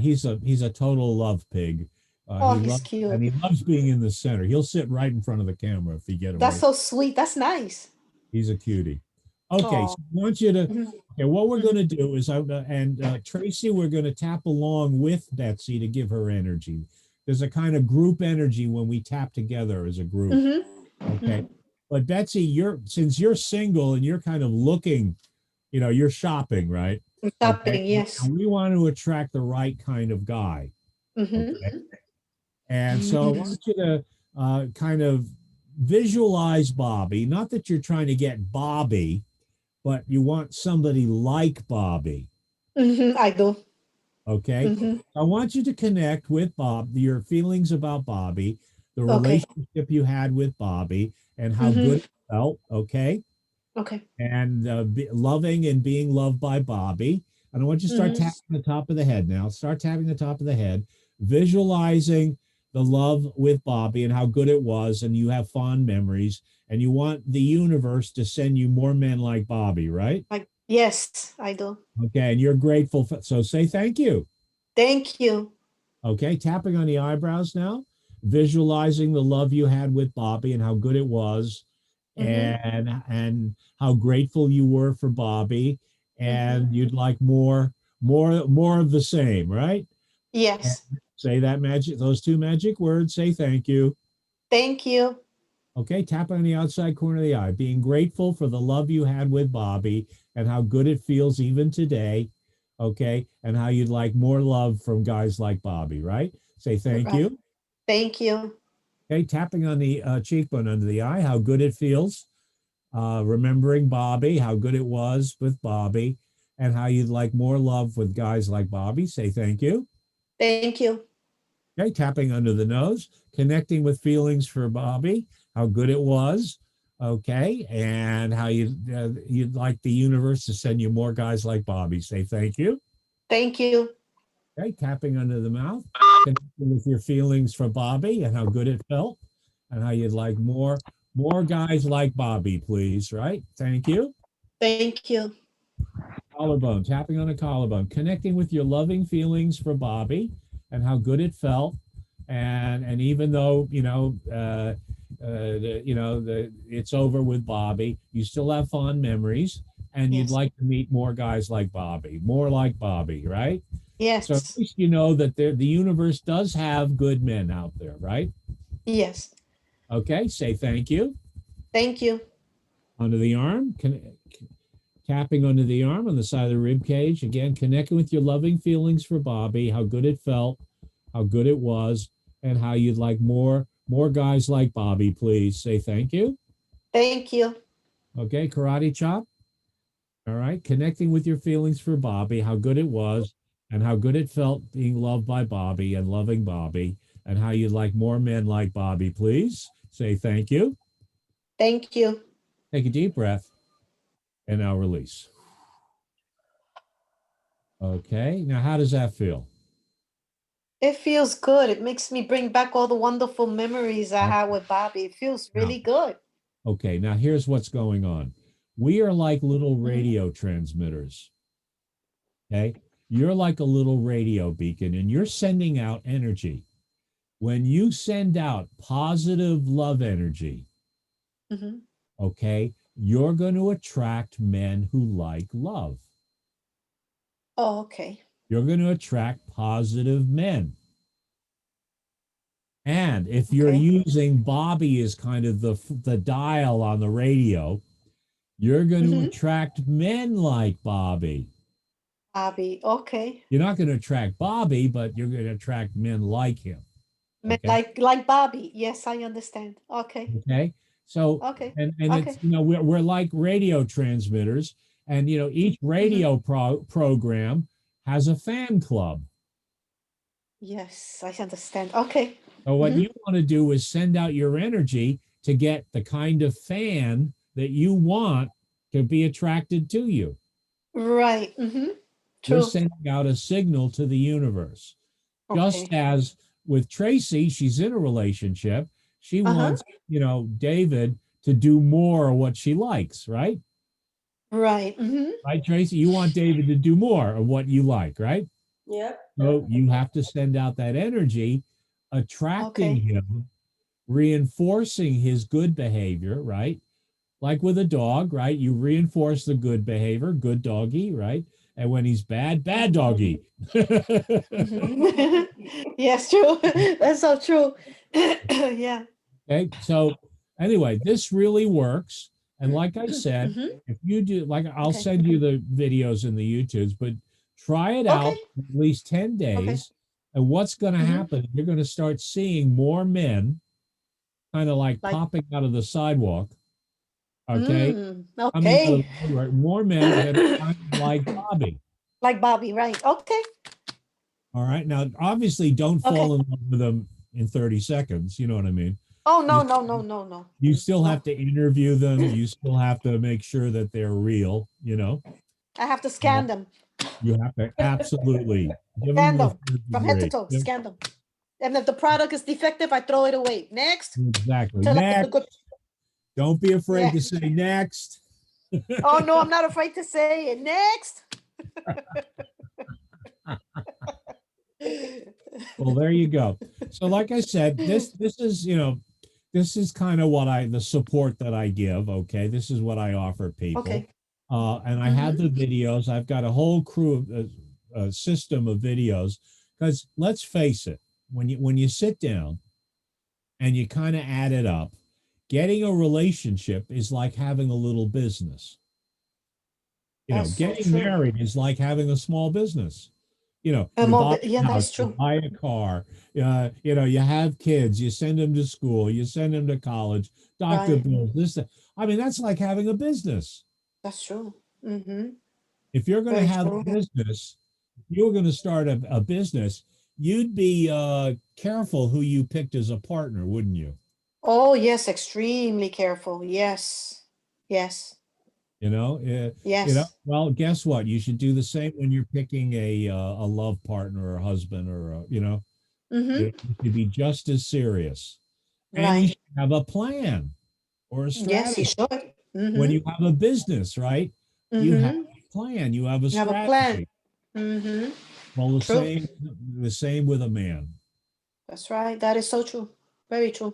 He's a total love pig. Oh, He he's loves cute. and he loves being in the center. He'll sit right in front of the camera if you get That's away. so sweet. That's nice. He's a cutie. Okay, so Oh. I want you to. Mhm. Okay, what we're going to do is, Tracy, we're going to tap along with Betsy to give her energy. There's a kind of group energy when we tap together as a group. Okay, but Betsy, since you're single and you're kind of looking, you're shopping, right? Stopping, yes. And we want to attract the right kind of guy. Okay. And so I want you to kind of visualize Bobby. Not that you're trying to get Bobby, but you want somebody like Bobby. I do. Okay. I want you to connect with your feelings about Bobby, the Okay. relationship you had with Bobby, and how good it felt. Okay. Okay. And loving and being loved by Bobby. And I want you to start tapping the top of the head now. Start tapping the top of the head, visualizing the love with Bobby and how good it was. And you have fond memories. And you want the universe to send you more men like Bobby, right? Yes, I do. Okay. And you're grateful. So say thank you. Thank you. Okay. Tapping on the eyebrows now, visualizing the love you had with Bobby and how good it was. And how grateful you were for Bobby, and you'd like more of the same, right? And Yes. say those two magic words. Say thank you. Thank you. Okay, tap on the outside corner of the eye. Being grateful for the love you had with Bobby and how good it feels even today. Okay, and how you'd like more love from guys like Bobby, right? Say thank Right. you. Thank you. Okay, tapping on the cheekbone under the eye, how good it feels. Remembering Bobby, how good it was with Bobby, and how you'd like more love with guys like Bobby. Say thank you. Thank you. Okay, tapping under the nose, connecting with feelings for Bobby, how good it was. Okay, and how you'd like the universe to send you more guys like Bobby. Say thank you. Thank you. Okay, tapping under the mouth, connecting with your feelings for Bobby and how good it felt, and how you'd like more guys like Bobby, please. Right? Thank you. Thank you. Collarbone, tapping on a collarbone, connecting with your loving feelings for Bobby and how good it felt. And even though, it's over with Bobby, you still have fond memories and you'd Yes. like to meet more guys like Bobby, more like Bobby, right? Yes. So at least you know that the universe does have good men out there, right? Yes. Okay, say thank you. Thank you. Under the arm, tapping under the arm on the side of the rib cage. Again, connecting with your loving feelings for Bobby, how good it felt, how good it was, and how you'd like more guys like Bobby, please. Say thank you. Thank you. Okay, karate chop. All right, connecting with your feelings for Bobby, how good it was, and how good it felt being loved by Bobby and loving Bobby, and how you'd like more men like Bobby, please. Say thank you. Thank you. Take a deep breath, and now release. Okay, now how does that feel? It feels good. It makes me bring back all the wonderful memories I Okay. had with Bobby. It feels Now, really good. okay, now here's what's going on. We are like little Mhm. radio transmitters. Okay. You're like a little radio beacon and you're sending out energy. When you send out positive love energy, Mhm. okay, you're going to attract men who like love. Oh, okay. You're going to attract positive men. And if you're Okay. using Bobby as kind of the dial on the radio, you're going to Mhm. attract men like Bobby. Bobby. Okay. You're not going to attract Bobby, but you're going to attract men like him. Okay. Like Bobby. Yes, I understand. Okay. Okay. So Okay. and it's Okay. we're like radio transmitters, and each Mhm. radio program has a fan club. Yes, I understand. Okay. So what Mhm. you want to do is send out your energy to get the kind of fan that you want to be attracted to you. Right. Mhm. You're True. sending out a signal to the universe. Just Okay. as with Tracy, she's in a relationship. She Uh-huh. wants, David to do more of what she likes, right? Right. Mhm. Right, Tracy? You want David to do more of what you like, right? Yep. So you have to send out that energy, attracting Okay. him, reinforcing his good behavior, right? Like with a dog, right? You reinforce the good behavior, good doggy, right? And when he's bad, bad doggy. Mhm. Yes, true. That's so true. Yeah. Okay. So anyway, this really works. And like I said, Mhm. if you do, like, I'll Okay. send you the videos in the YouTubes, but try it Okay. out for at least 10 Okay. days. And what's going to Mhm. happen? You're going to start seeing more men kind of like Like, popping out of the sidewalk. Okay. Coming out of okay. the woodwork, more men that are kind of like Bobby. Like Bobby, right? Okay. All right. Now, obviously, don't Okay. fall in love with them in 30 seconds. You know what I mean? Oh, You, no, no, no, no, no. you still have No. to interview them. You still have to make sure that they're real. I have to Uh, scan them. you have to absolutely give them Scan the them third from head to degree. toe. Yep, Scan them. And if the product is defective, I throw it away. Next, exactly. till I get the Next. good. Don't be afraid Yeah. to say next. Oh, no, I'm not afraid to say it. Next. Well, there you go. So, like I said, this is this is kind of the support that I give. Okay, this is what I offer people. Okay. And I have Mhm. the videos. I've got a whole crew of a system of videos. Because let's face it, when you sit down and you kind of add it up, getting a relationship is like having a little business. That's so Getting true. married is like having a small business. You buy Yeah, a house, that's you true. buy a car, you have kids, you send them to school, you send them to college, doctor Right. bills, this, that. I mean, that's like having a business. That's true. Mm-hmm. If you're going to Very have true. a business, if you're going to start a business, you'd be careful who you picked as a partner, wouldn't you? Oh, yes, extremely careful. Yes. Yes. Yes. Yes. Well, guess what? You should do the same when you're picking a love partner or a husband Mm-hmm. you should be just as serious. And you Right. should have a plan or a Yes, you strategy. should. When Mm-hmm. you have a business, right? You have Mm-hmm. a plan, you have a You have a plan. strategy. Mm-hmm. Well, the True. same the same with a man. That's right. That is so true. Very true.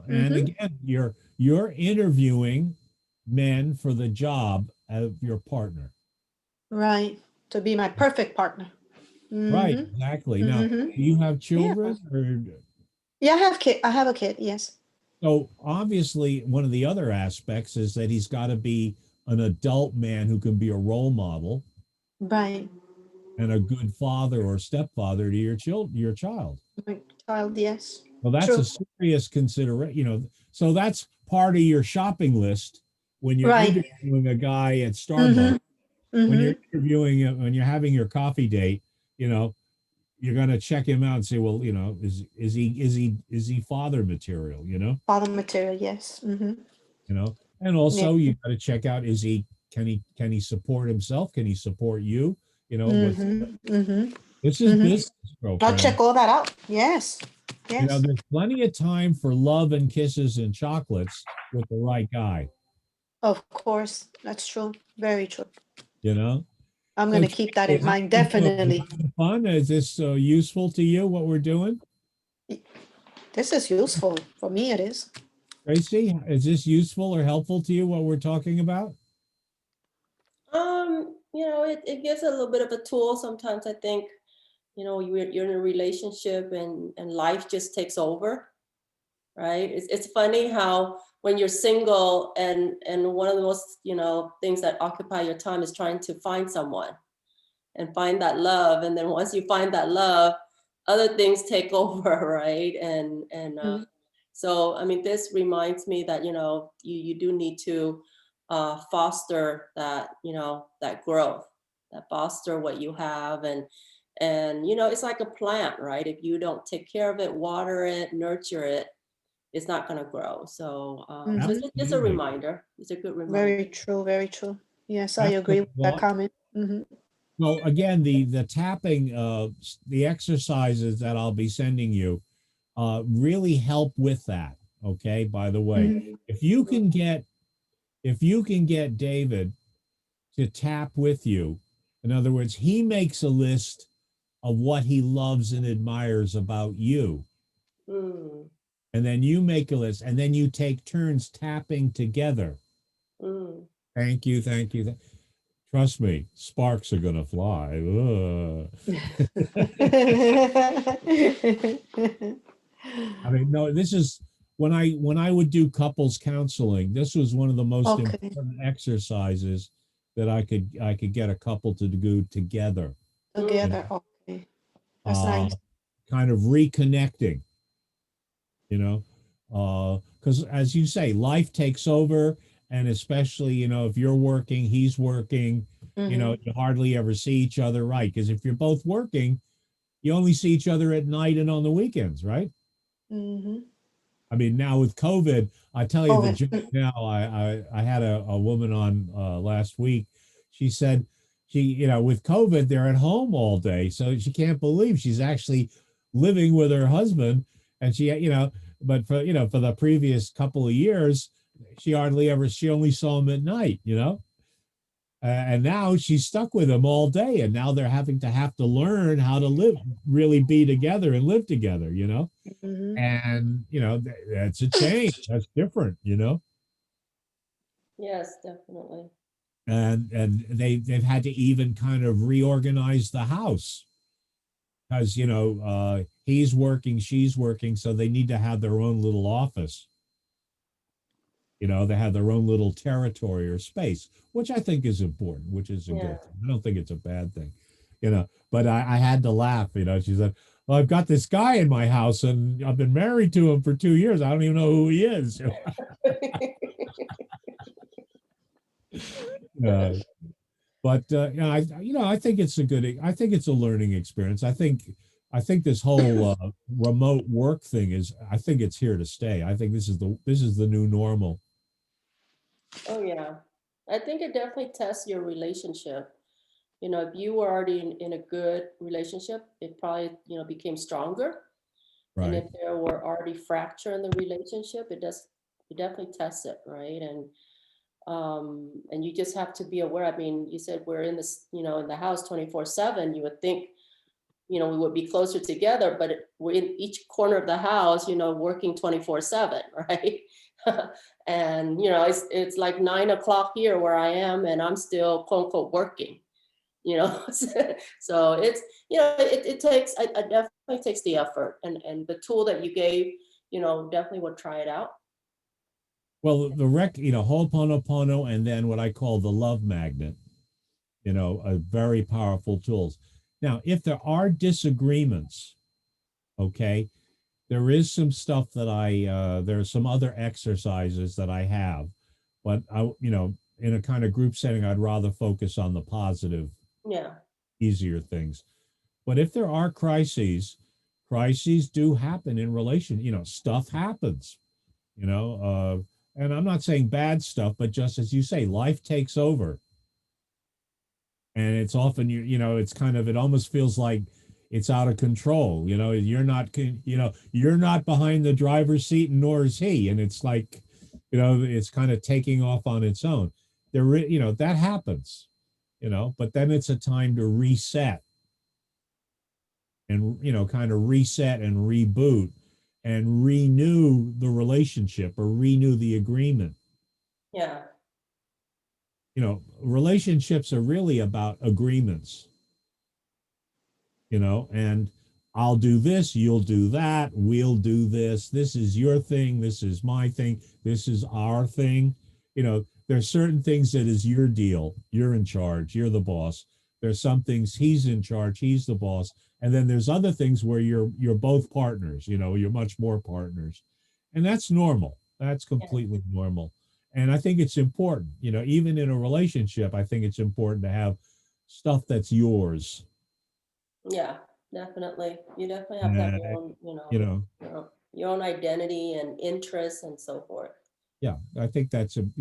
And Mm-hmm. again, you're interviewing men for the job of your partner. Right. To be my perfect partner. Right, Mm-hmm. exactly. Now, Mm-hmm. do you have Yeah. children or Yeah, I have a kid. Yes. so obviously one of the other aspects is that he's got to be an adult man who can be a role model Right. and a good father or stepfather to your child. My child. Yes. Well, that's a True. serious consideration, so that's part of your shopping list when you're Right. interviewing a guy at Mm-hmm. Starbucks, when you're Mm-hmm. interviewing him, when you're having your coffee date, you're going to check him out and say, well, is he father material, Father material. Yes. Mm-hmm. and Yeah. also you got to check out, can he support himself? Can he support you? With Mm-hmm. Mm-hmm. This is Mhm. business, I'll girlfriend. check all that out. Yes. You know, Yes. there's plenty of time for love and kisses and chocolates with the right guy, Of course. That's true. Very true. you know? I'm So going to keep that Tracy, in how mind. you doing? You Definitely. having fun? Is this useful to you, what we're doing? This is useful. For me, it is. Tracy, is this useful or helpful to you, what we're talking about? It gives a little bit of a tool. Sometimes I think, you're in a relationship and life just takes over, right? It's funny how when you're single and one of the most, things that occupy your time is trying to find someone and find that love. And then once you find that love, other things take over, right? Mhm. So, I mean, this reminds me that, you do need to foster that, that growth, that foster what you have. And, it's like a plant, right? If you don't take care of it, water it, nurture it, it's not going to grow. So it's just a Absolutely. reminder. It's a good reminder. Very true. Very true. Yes, I agree Absolutely. with that comment. Mhm. Well, again, the tapping, the exercises that I'll be sending you really help with that. Okay. By the way, Mhm. if you can get David to tap with you, in other words, he makes a list of what he loves and admires about you, Mm, and then you make a list, and then you take turns tapping together. mm. Thank you, thank you. Trust me, sparks are gonna fly. I mean, no, this is when I would do couples counseling, this was one of the most Okay. important exercises that I could get a couple to do together. You Together. Okay. know, That's nice. kind of reconnecting, you know, because as you say, life takes over, and especially, if you're working, he's working, Mhm. you hardly ever see each other, right? Because if you're both working, you only see each other at night and on the weekends, right? Mhm. I mean, now with COVID, I tell you Oh, the and joke now. I had a woman on last week. She said with COVID, they're at home all day, so she can't believe she's actually living with her husband, and but for the previous couple of years, she only saw him at night, and now she's stuck with him all day, and now they're have to learn how to really be together and live together, Mhm. and that's a change, that's different, Yes, definitely. and they've had to even kind of reorganize the house because he's working, she's working, so they need to have their own little office. They have their own little territory or space, which I think is important, which is a Yeah. good thing. I don't think it's a bad thing, but I had to laugh. She said, well, I've got this guy in my house and I've been married to him for 2 years, I don't even know who he is. uh, but I think it's I think it's a learning experience. I think this whole remote work thing I think it's here to stay. I think this is the new normal. Oh, yeah. I think it definitely tests your relationship. If you were already in a good relationship, it probably, became stronger. And Right. if there were already fracture in the relationship, it definitely tests it, right? And you just have to be aware. I mean, you said we're in this, in the house 24/7. You would think, we would be closer together, but we're in each corner of the house, working 24/7, right? And it's like 9 o'clock here where I am, and I'm still quote unquote working, so it's it takes it definitely takes the effort, and the tool that you gave, definitely would try it out. Well, Ho'oponopono, and then what I call the love magnet, are very powerful tools. Now, if there are disagreements, okay, there is some stuff that there are some other exercises that I have, but in a kind of group setting, I'd rather focus on the positive, Yeah. easier things. But if there are crises do happen in relation, stuff happens, and I'm not saying bad stuff, but just as you say, life takes over. And it's often, it's kind of, it almost feels like it's out of control. You're not, you're not behind the driver's seat, and nor is he. And it's like, it's kind of taking off on its own. That happens, but then it's a time to reset and, kind of reset and reboot and renew the relationship or renew the agreement. Yeah. Relationships are really about agreements, and I'll do this, you'll do that, we'll do this. This is your thing, this is my thing, this is our thing. There's certain things that is your deal. You're in charge, you're the boss. There's some things he's in charge, he's the boss. And then there's other things where you're both partners, you're much more partners. And that's normal. That's completely normal. And I think it's important, even in a relationship, I think it's important to have stuff that's yours. Yeah, definitely. You definitely have to have your own, your own identity and interests and so forth. Yeah, I think that's and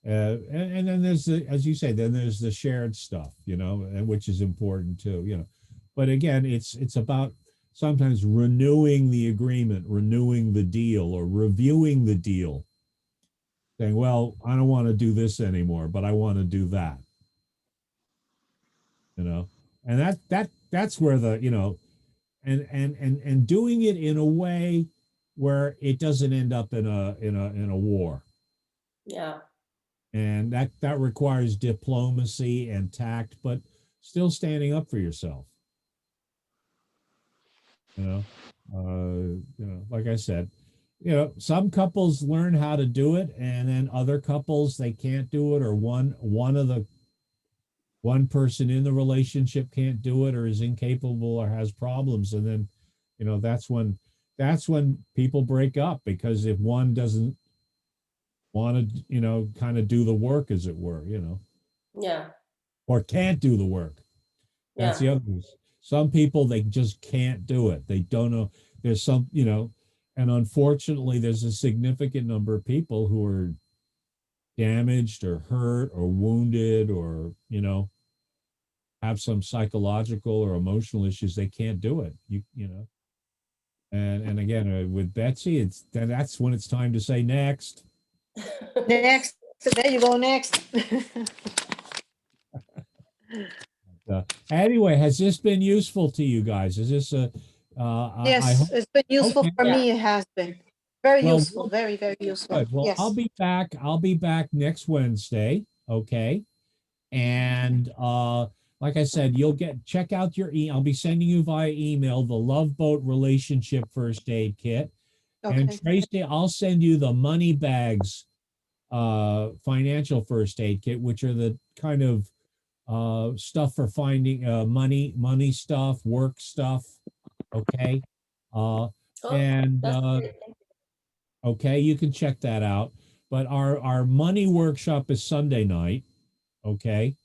then there's as you say, then there's the shared stuff, and which is important too, But again, it's about sometimes renewing the agreement, renewing the deal, or reviewing the deal. Saying, well, I don't want to do this anymore, but I want to do that. And that's where the, and doing it in a way where it doesn't end up in a war. Yeah. And that requires diplomacy and tact, but still standing up for yourself. Like I said, some couples learn how to do it, and then other couples, they can't do it, or one person in the relationship can't do it, or is incapable, or has problems. And then, that's when people break up, because if one doesn't want to, kind of do the work, as it were, Yeah. or can't do the work. That's the other thing. Some people, they just can't do it. They don't know. There's some, and unfortunately, there's a significant number of people who are damaged or hurt or wounded, or, have some psychological or emotional issues. They can't do it. And again, with Betsy, that's when it's time to say next. Next. There you go, next. Anyway, has this been useful to you guys? Is this Yes, it's been useful Okay. for me. It has been very Well, useful, very, very useful. Good. Well, Yes. I'll be back next Wednesday. Okay. And like I said, check out your I'll be sending you via email the Love Boat Relationship First Aid Kit. Okay. And Tracy, I'll send you the Money Bags Financial First Aid Kit, which are the kind of stuff for finding money stuff, work stuff. Okay. And okay, you can check that out. But our money workshop is Sunday night. Okay.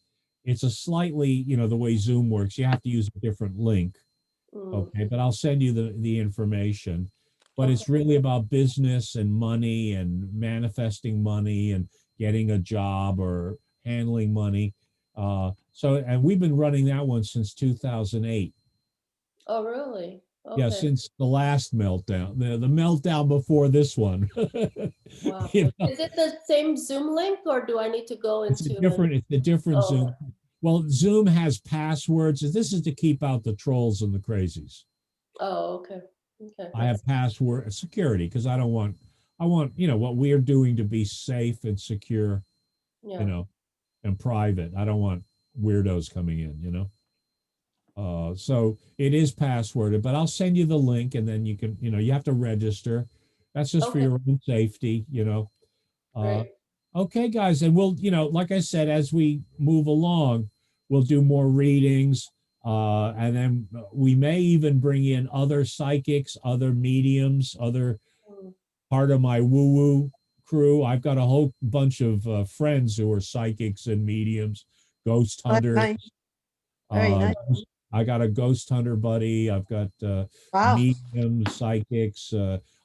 It's a slightly, the way Zoom works, you have to use a different link. Okay. But I'll send you the information. But it's really about business and money and manifesting money and getting a job or handling money. And we've been running that one since 2008. Oh, really? Okay. Yeah, since the last meltdown, the meltdown before this one. Wow. Is it the same Zoom link, or do I need to go into it's a different Zoom. Well, Zoom has passwords, and this is to keep out the trolls and the crazies. Oh, okay. Okay. I have password security because I want what we are doing to be safe and secure, and private. I don't want weirdos coming in, so it is passworded, but I'll send you the link, and then you can, you have to register. That's just for your own safety, Great. Okay, guys. And we'll, like I said, as we move along, we'll do more readings. And then we may even bring in other psychics, other mediums, other part of my woo-woo crew. I've got a whole bunch of friends who are psychics and mediums, ghost hunters. Nice. Very nice. I got a ghost hunter buddy. I've got mediums, psychics.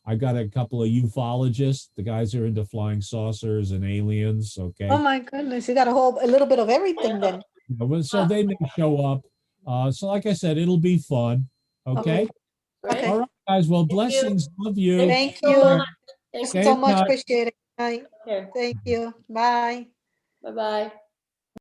I've got a couple of ufologists. The guys are into flying saucers and aliens. Okay. Oh my goodness, you got a little bit of everything then. So they may show up. So like I said, it'll be fun. Okay. Great. Okay. All right, guys. Well, Thank you. blessings. Love you. Thank so you. much. Thank Stay you So in much. touch. Appreciate it. Night. Here. Thank you. Bye. Bye-bye.